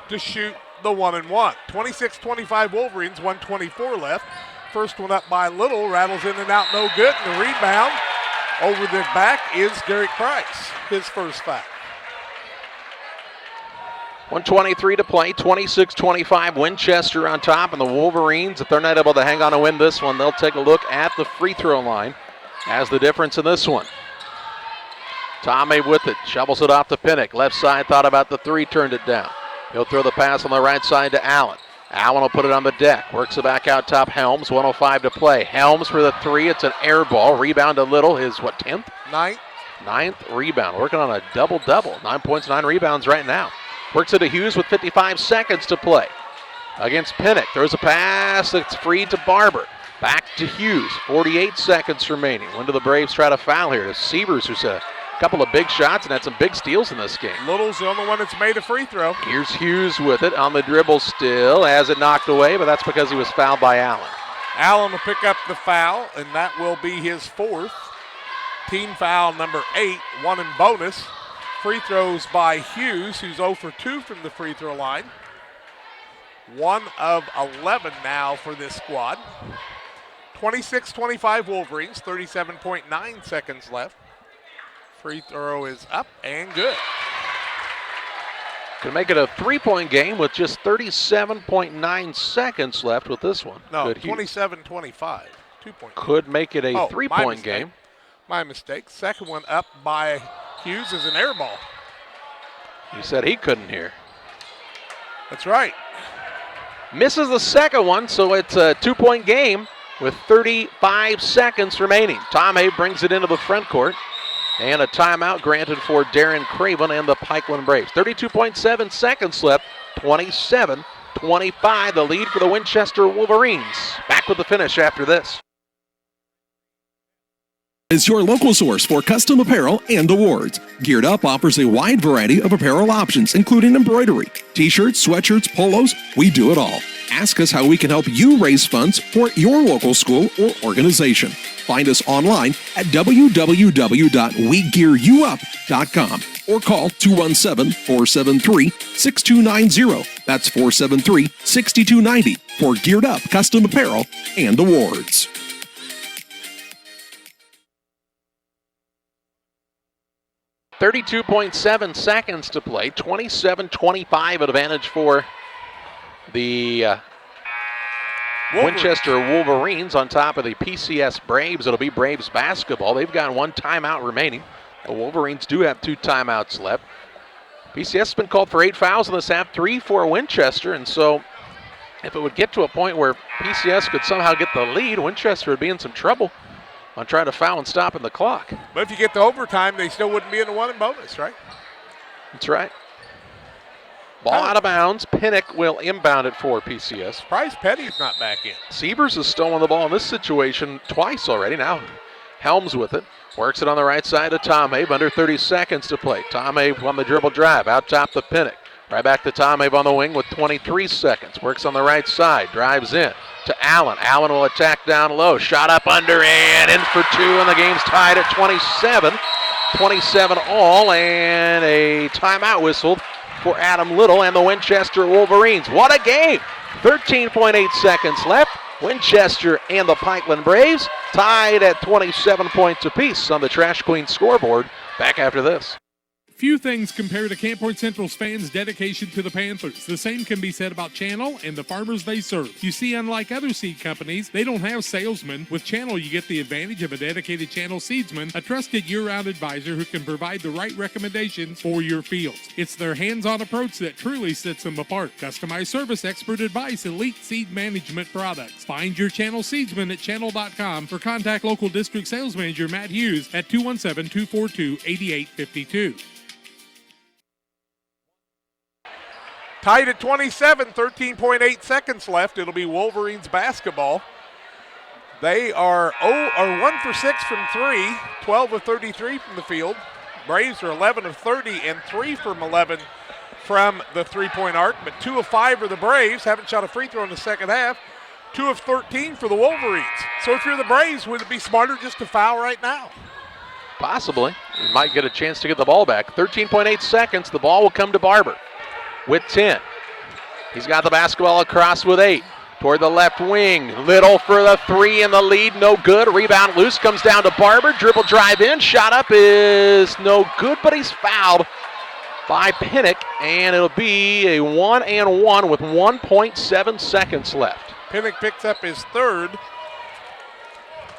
to shoot the 1-1. 26-25 Wolverines, 1:24 left. First one up by Little, rattles in and out, no good. And the rebound over the back is Derek Price, his first foul. 1:23 to play, 26-25, Winchester on top, and the Wolverines, if they're not able to hang on and win this one, they'll take a look at the free throw line as the difference in this one. Tommy with it, shovels it off to Pinnock. Left side, thought about the three, turned it down. He'll throw the pass on the right side to Allen. Allen will put it on the deck, works it back out top, Helms, 1:05 to play. Helms for the three, it's an air ball. Rebound to Little, his 10th? Ninth rebound, working on a double-double. 9 points, 9 rebounds right now. Works it to Hughes with 55 seconds to play. Against Pinnock, there's a pass that's free to Barber. Back to Hughes, 48 seconds remaining. When do the Braves try to foul here? To Sievers, who's a couple of big shots and had some big steals in this game. Little's the only one that's made a free throw. Here's Hughes with it on the dribble still. Has it knocked away, but that's because he was fouled by Allen. Allen will pick up the foul, and that will be his 4th. Team foul number 8, 1 in bonus. Free throws by Hughes, who's 0 for 2 from the free throw line. 1 of 11 now for this squad. 26-25 Wolverines, 37.9 seconds left. Free throw is up and good. Can make it a 3-point game with just 37.9 seconds left with this one. No, Good 27-25, 2-point. Could make it a 3-point game. My mistake. Second one up by Hughes is an air ball. He said he couldn't hear. That's right. Misses the second one, so it's a 2-point game with 35 seconds remaining. Tomei brings it into the front court. And a timeout granted for Darren Craven and the Pikeland Braves. 32.7 seconds left, 27-25, the lead for the Winchester Wolverines. Back with the finish after this. Is your local source for custom apparel and awards. Geared Up offers a wide variety of apparel options, including embroidery, t-shirts, sweatshirts, polos. We do it all. Ask us how we can help you raise funds for your local school or organization. Find us online at www.wegearyouup.com or call 217-473-6290. That's 473-6290 for Geared Up custom apparel and awards. .7 seconds to play. 27-25 advantage for the Winchester Wolverines on top of the PCS Braves. It'll be Braves basketball. They've got one timeout remaining. The Wolverines do have 2 timeouts left. PCS has been called for 8 fouls in this half, 3 for Winchester, and so if it would get to a point where PCS could somehow get the lead, Winchester would be in some trouble on trying to foul and stopping the clock. But if you get to overtime, they still wouldn't be in the 1 and bonus, right? That's right. Ball out of bounds. Pinnock will inbound it for PCS. Price Petty's not back in. Sievers has stolen the ball in this situation twice already. Now Helms with it. Works it on the right side to Tomei. Under 30 seconds to play. Tomei on the dribble drive. Out top to Pinnock. Right back to Tomei on the wing with 23 seconds. Works on the right side. Drives in to Allen. Allen will attack down low. Shot up under and in for 2, and the game's tied at 27. 27 all, and a timeout whistled for Adam Little and the Winchester Wolverines. What a game! 13.8 seconds left. Winchester and the Pikeland Braves tied at 27 points apiece on the Trash Queen scoreboard. Back after this. Few things compare to Camp Point Central's fans' dedication to the Panthers. The same can be said about Channel and the farmers they serve. You see, unlike other seed companies, they don't have salesmen. With Channel, you get the advantage of a dedicated Channel seedsman, a trusted year-round advisor who can provide the right recommendations for your fields. It's their hands-on approach that truly sets them apart. Customized service, expert advice, elite seed management products. Find your Channel seedsman at channel.com or contact local district sales manager Matt Hughes at 217-242-8852. Tied at 27, 13.8 seconds left. It'll be Wolverines basketball. They are 1 for 6 from 3, 12 of 33 from the field. Braves are 11 of 30 and 3 from 11 from the three-point arc, but 2 of 5 are the Braves. Haven't shot a free throw in the second half. 2 of 13 for the Wolverines. So if you're the Braves, would it be smarter just to foul right now? Possibly. You might get a chance to get the ball back. 13.8 seconds. The ball will come to Barber with 10. He's got the basketball across with 8. Toward the left wing. Little for the 3 in the lead. No good. Rebound loose. Comes down to Barber. Dribble drive in. Shot up is no good, but he's fouled by Pinnock. And it'll be a 1-and-1 with 1.7 seconds left. Pinnock picks up his third.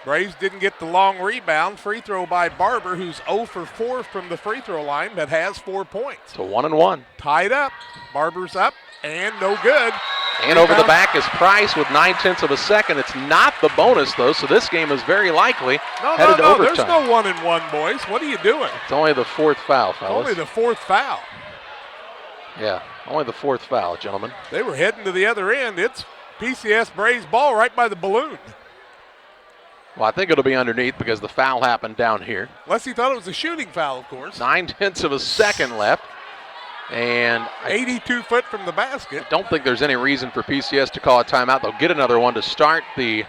Braves didn't get the long rebound. Free throw by Barber, who's 0 for 4 from the free throw line, but has 4 points. So 1-and-1. Tied up. Barber's up and no good. And over the back is Price with 9/10 of a second. It's not the bonus, though, so this game is very likely headed to overtime. There's no 1-and-1, boys. What are you doing? It's only the 4th foul, fellas. Only the 4th foul. Yeah, only the 4th foul, gentlemen. They were heading to the other end. It's PCS Braves ball right by the balloon. Well, I think it'll be underneath because the foul happened down here. Unless he thought it was a shooting foul, of course. 9/10 of a second left. And 82 foot from the basket. I don't think there's any reason for PCS to call a timeout. They'll get another one to start the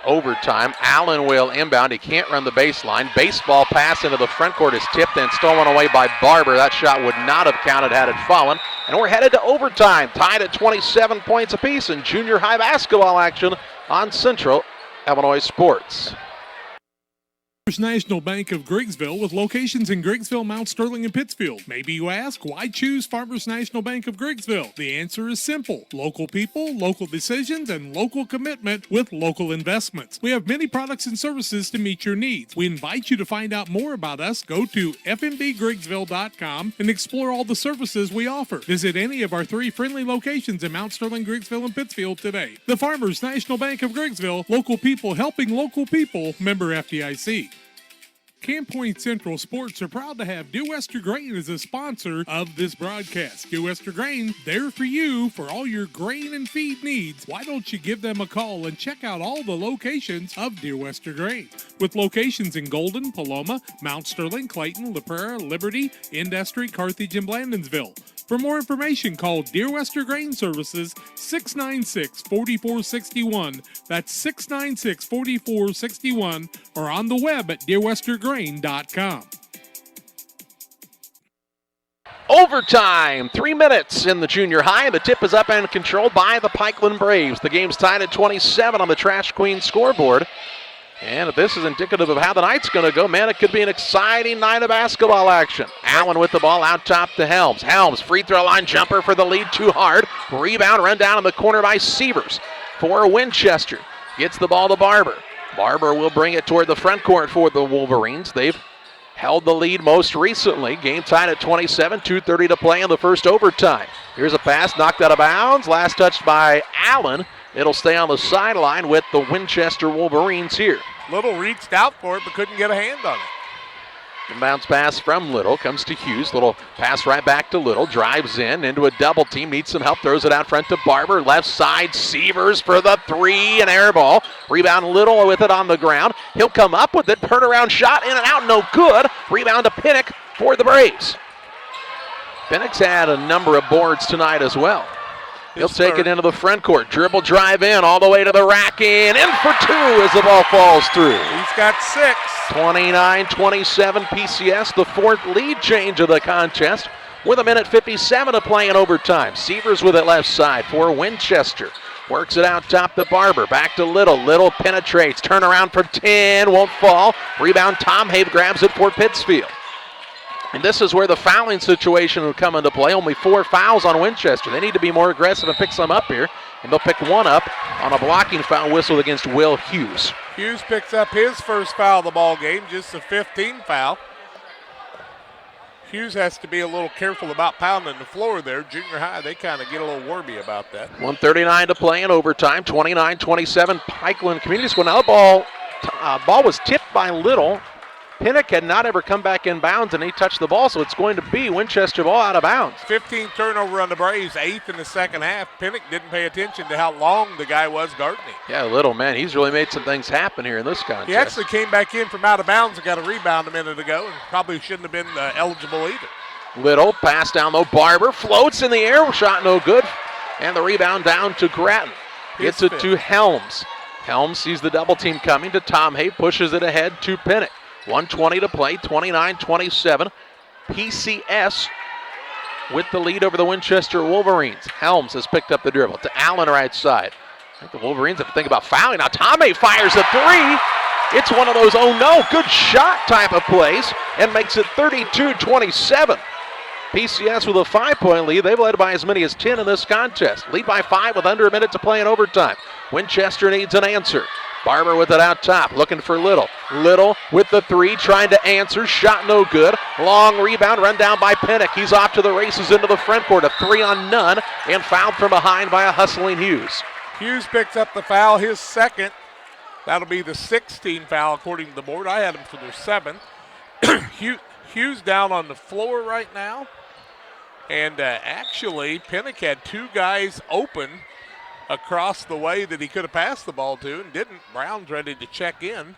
overtime. Allen will inbound. He can't run the baseline. Baseball pass into the front court is tipped and stolen away by Barber. That shot would not have counted had it fallen. And we're headed to overtime, tied at 27 points apiece in junior high basketball action on Central Illinois Sports. First National Bank of Griggsville with locations in Griggsville, Mount Sterling, and Pittsfield. Maybe you ask, why choose Farmers National Bank of Griggsville? The answer is simple. Local people, local decisions, and local commitment with local investments. We have many products and services to meet your needs. We invite you to find out more about us. Go to fmbgriggsville.com and explore all the services we offer. Visit any of our 3 friendly locations in Mount Sterling, Griggsville, and Pittsfield today. The Farmers National Bank of Griggsville, local people helping local people, member FDIC. Camp Point Central Sports are proud to have Dear Wester Grain as a sponsor of this broadcast. Dear Wester Grain, there for you for all your grain and feed needs. Why don't you give them a call and check out all the locations of Dear Wester Grain? With locations in Golden, Paloma, Mount Sterling, Clayton, La Prairie, Liberty, Industry, Carthage, and Blandonsville. For more information, call Dear Wester Grain Services 696-4461. That's 696-4461, or on the web at dearwestergrain.com. Overtime, 3 minutes in the junior high. The tip is up and controlled by the Pikeland Braves. The game's tied at 27 on the Trash Queen scoreboard. And if this is indicative of how the night's going to go, man, it could be an exciting night of basketball action. Allen with the ball out top to Helms. Helms, free throw line jumper for the lead, too hard. Rebound run down in the corner by Sievers for Winchester. Gets the ball to Barber. Barber will bring it toward the front court for the Wolverines. They've held the lead most recently. Game tied at 27, 2:30 to play in the first overtime. Here's a pass knocked out of bounds. Last touched by Allen. It'll stay on the sideline with the Winchester Wolverines here. Little reached out for it but couldn't get a hand on it. Bounce pass from Little, comes to Hughes. Little pass right back to Little, drives in into a double team, needs some help, throws it out front to Barber. Left side, Sievers for the 3, an air ball. Rebound Little with it on the ground. He'll come up with it, turnaround shot, in and out, no good. Rebound to Pinnock for the Braves. Pinnock's had a number of boards tonight as well. He'll take it into the front court. Dribble, drive in, all the way to the rack, in for 2 as the ball falls through. He's got 6. 29-27 PCS, the 4th lead change of the contest with 1:57 to play in overtime. Sievers with it left side for Winchester. Works it out top to Barber. Back to Little. Little penetrates. Turnaround for 10. Won't fall. Rebound. Tom Habe grabs it for Pittsfield. And this is where the fouling situation will come into play. Only 4 fouls on Winchester. They need to be more aggressive and pick some up here. And they'll pick one up on a blocking foul whistle against Will Hughes. Hughes picks up his first foul of the ball game, just the 15th foul. Hughes has to be a little careful about pounding the floor there. Junior high, they kind of get a little wormy about that. 1:39 to play in overtime. 29-27 Pikeland Community School. Now the ball was tipped by Little. Pinnock had not ever come back in bounds, and he touched the ball, so it's going to be Winchester ball out of bounds. 15th turnover on the Braves, 8th in the second half. Pinnock didn't pay attention to how long the guy was guarding him. Yeah, Little, man, he's really made some things happen here in this contest. He actually came back in from out of bounds and got a rebound a minute ago, and probably shouldn't have been eligible either. Little, pass down low, Barber floats in the air, shot no good, and the rebound down to Grattan. Gets it to Helms. Helms sees the double team coming to Tom Hay, pushes it ahead to Pinnock. 1:20 to play, 29-27. PCS with the lead over the Winchester Wolverines. Helms has picked up the dribble to Allen right side. I think the Wolverines have to think about fouling. Now Tomei fires a 3. It's one of those, oh no, good shot type of plays and makes it 32-27. PCS with a 5-point lead. They've led by as many as 10 in this contest. Lead by 5 with under a minute to play in overtime. Winchester needs an answer. Barber with it out top, looking for Little. Little with the 3, trying to answer. Shot no good. Long rebound, run down by Pinnock. He's off to the races into the front court. A 3 on none, and fouled from behind by a hustling Hughes. Hughes picks up the foul, his second. That'll be the 16th foul according to the board. I had him for their 7th. Hughes down on the floor right now. And actually, Pinnock had 2 guys open across the way that he could have passed the ball to and didn't. Brown's ready to check in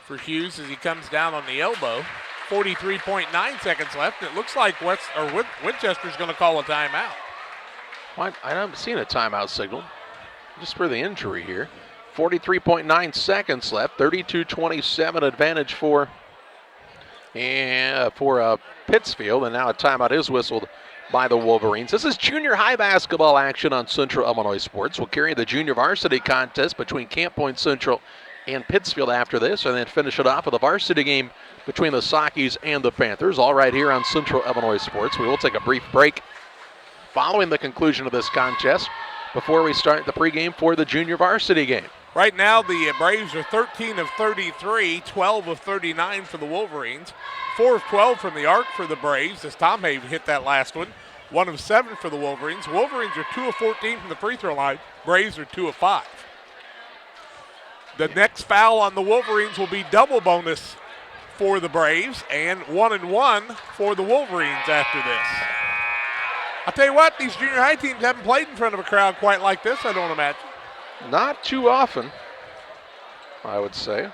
for Hughes as he comes down on the elbow. 43.9 seconds left. It looks like Winchester's going to call a timeout. Well, I haven't seen a timeout signal, just for the injury here. 43.9 seconds left. 32-27 advantage for Pittsfield, and now a timeout is whistled by the Wolverines. This is junior high basketball action on Central Illinois Sports. We'll carry the junior varsity contest between Camp Point Central and Pittsfield after this, and then finish it off with a varsity game between the Sockies and the Panthers, all right here on Central Illinois Sports. We will take a brief break following the conclusion of this contest before we start the pregame for the junior varsity game. Right now, the Braves are 13 of 33, 12 of 39 for the Wolverines, 4 of 12 from the arc for the Braves, as Tom Hay hit that last one, 1 of 7 for the Wolverines. Wolverines are 2 of 14 from the free throw line. Braves are 2 of 5. The next foul on the Wolverines will be double bonus for the Braves and 1-1 for the Wolverines after this. I'll tell you what, these junior high teams haven't played in front of a crowd quite like this, I don't imagine. Not too often, I would say.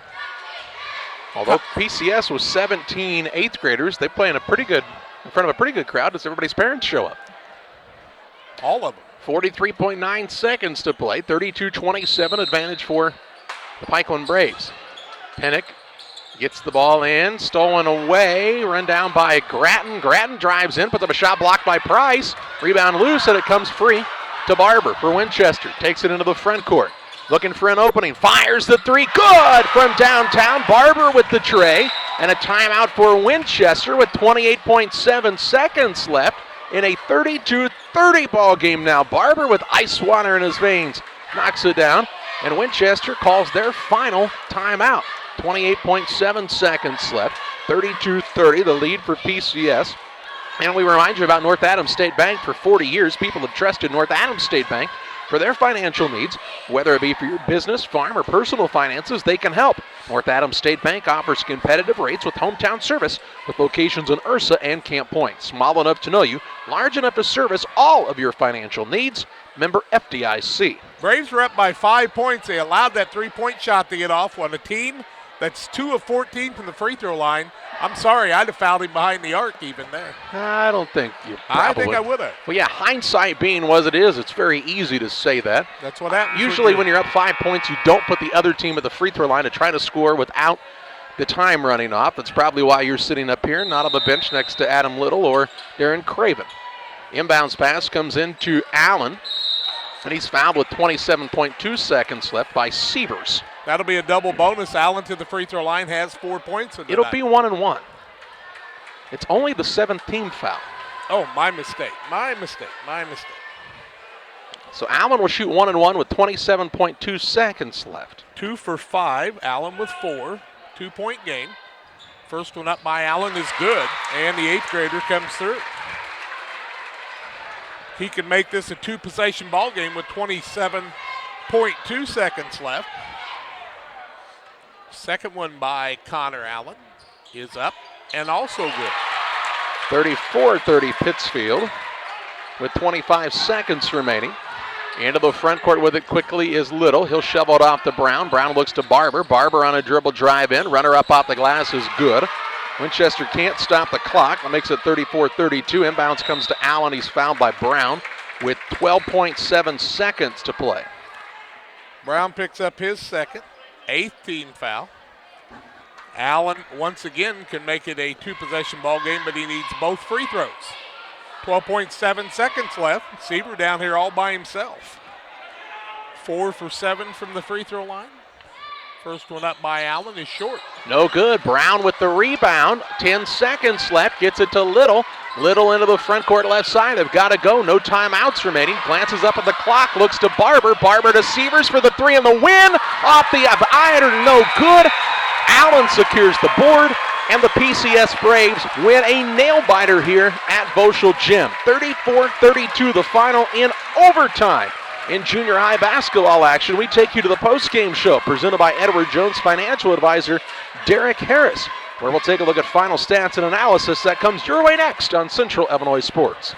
Although PCS was 17 eighth graders, they play in front of a pretty good crowd as everybody's parents show up. All of them. 43.9 seconds to play, 32-27 advantage for the Pikeland Braves. Pennick gets the ball in, stolen away, run down by Grattan. Grattan drives in, puts up a shot blocked by Price. Rebound loose, and it comes free to Barber for Winchester. Takes it into the front court. Looking for an opening, fires the three, good from downtown. Barber with the tray, and a timeout for Winchester with 28.7 seconds left in a 32-30 ball game now. Barber with ice water in his veins knocks it down, and Winchester calls their final timeout. 28.7 seconds left, 32-30, the lead for PCS. And we remind you about North Adams State Bank. For 40 years, people have trusted North Adams State Bank for their financial needs. Whether it be for your business, farm, or personal finances, they can help. North Adams State Bank offers competitive rates with hometown service with locations in Ursa and Camp Point. Small enough to know you, large enough to service all of your financial needs. Member FDIC. Braves were up by 5 points. They allowed that three-point shot to get off on a team that's 2 of 14 from the free throw line. I'm sorry, I'd have fouled him behind the arc even there. I don't think you probably I think I would have. Well, yeah, hindsight being what it is, it's very easy to say that. That's what happens. Usually when you're up 5 points, you don't put the other team at the free throw line to try to score without the time running off. That's probably why you're sitting up here, not on the bench next to Adam Little or Darren Craven. Inbounds pass comes into Allen, and he's fouled with 27.2 seconds left by Sievers. That'll be a double bonus. Allen to the free throw line has 4 points. It'll be 1-1. It's only the 7th team foul. Oh, my mistake. So Allen will shoot 1-1 with 27.2 seconds left. 2 for 5. Allen with 4. 2-point game. First one up by Allen is good, and the 8th grader comes through. He can make this a 2-possession ball game with 27.2 seconds left. Second one by Connor Allen is up and also good. 34-30 Pittsfield with 25 seconds remaining. Into the front court with it quickly is Little. He'll shovel it off to Brown. Brown looks to Barber. Barber on a dribble drive in. Runner up off the glass is good. Winchester can't stop the clock. That makes it 34-32. Inbounds comes to Allen. He's fouled by Brown with 12.7 seconds to play. Brown picks up his second, 8th team foul. Allen once again can make it a 2-possession ball game, but he needs both free throws. 12.7 seconds left. Seaver down here all by himself. 4 for 7 from the free throw line. First one up by Allen is short. No good. Brown with the rebound. 10 seconds left. Gets it to Little. Little into the front court left side. They've got to go. No timeouts remaining. Glances up at the clock. Looks to Barber. Barber to Sievers for the 3 and the win. Off the iron. No good. Allen secures the board. And the PCS Braves win a nail-biter here at Voschel Gym. 34-32 the final in overtime. In junior high basketball action, we take you to the post-game show presented by Edward Jones financial advisor Derek Harris, where we'll take a look at final stats and analysis that comes your way next on Central Illinois Sports.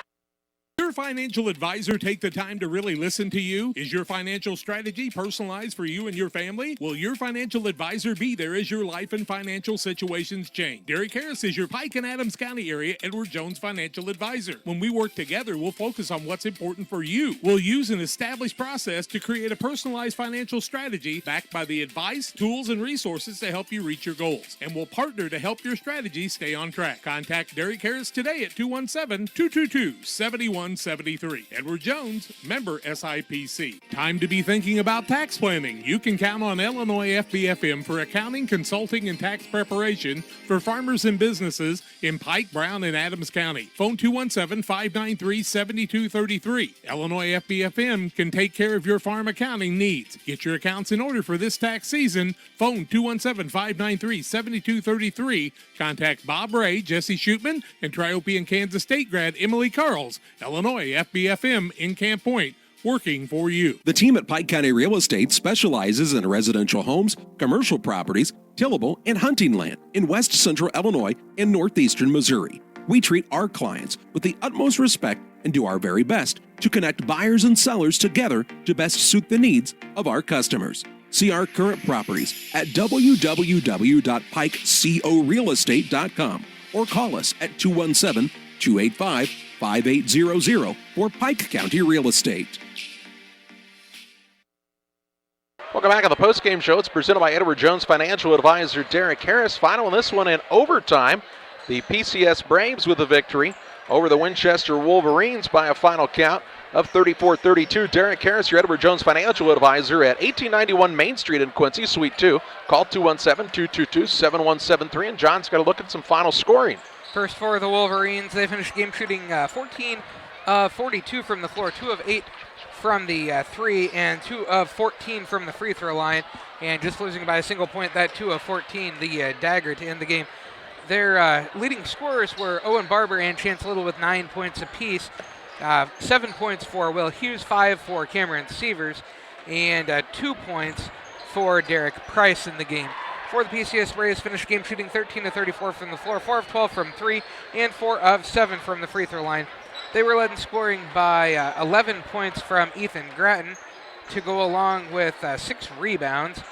Your financial advisor take the time to really listen to you? Is your financial strategy personalized for you and your family? Will your financial advisor be there as your life and financial situations change? Derek Harris is your Pike and Adams County area Edward Jones financial advisor. When we work together, we'll focus on what's important for you. We'll use an established process to create a personalized financial strategy backed by the advice, tools, and resources to help you reach your goals. And we'll partner to help your strategy stay on track. Contact Derek Harris today at 217-222-7100. 173. Edward Jones, member SIPC. Time to be thinking about tax planning. You can count on Illinois FBFM for accounting, consulting, and tax preparation for farmers and businesses in Pike, Brown, and Adams County. Phone 217-593-7233. Illinois FBFM can take care of your farm accounting needs. Get your accounts in order for this tax season. Phone 217-593-7233. Contact Bob Ray, Jesse Shootman, and Triopian Kansas State grad Emily Carls. Illinois FBFM in Camp Point, working for you. The team at Pike County Real Estate specializes in residential homes, commercial properties, tillable, and hunting land in west central Illinois and northeastern Missouri. We treat our clients with the utmost respect and do our very best to connect buyers and sellers together to best suit the needs of our customers. See our current properties at www.pikecorealestate.com or call us at 217-285-5800 for Pike County Real Estate. Welcome back on the postgame show. It's presented by Edward Jones Financial Advisor Derek Harris. Final in this one in overtime. The PCS Braves with a victory over the Winchester Wolverines by a final count of 34-32. Derek Harris, your Edward Jones Financial Advisor at 1891 Main Street in Quincy, Suite 2. Call 217-222-7173. And John's got to look at some final scoring. First for the Wolverines, they finished game shooting 14 of 42 from the floor, 2 of 8 from the 3, and 2 of 14 from the free throw line. And just losing by a single point, that 2 of 14, the dagger to end the game. Their leading scorers were Owen Barber and Chance Little with 9 points apiece. 7 points for Will Hughes, 5 for Cameron Sievers, and 2 points for Derek Price in the game. For the PCS Braves, finished game shooting 13 of 34 from the floor, 4 of 12 from 3, and 4 of 7 from the free throw line. They were led in scoring by 11 points from Ethan Gratton to go along with 6 rebounds.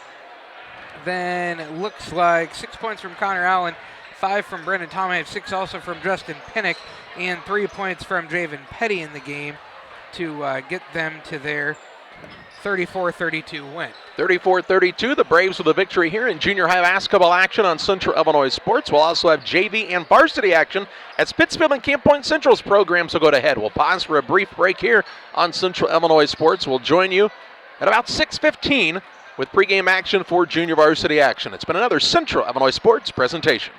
Then it looks like 6 points from Connor Allen, 5 from Brendan Tomahave, 6 also from Justin Pinnock, and 3 points from Javen Petty in the game to get them to their 34-32 win. 34-32, the Braves with a victory here in junior high basketball action on Central Illinois Sports. We'll also have JV and varsity action as Pittsfield and Camp Point Central's programs will go ahead. We'll pause for a brief break here on Central Illinois Sports. We'll join you at about 6:15 with pregame action for junior varsity action. It's been another Central Illinois Sports presentation.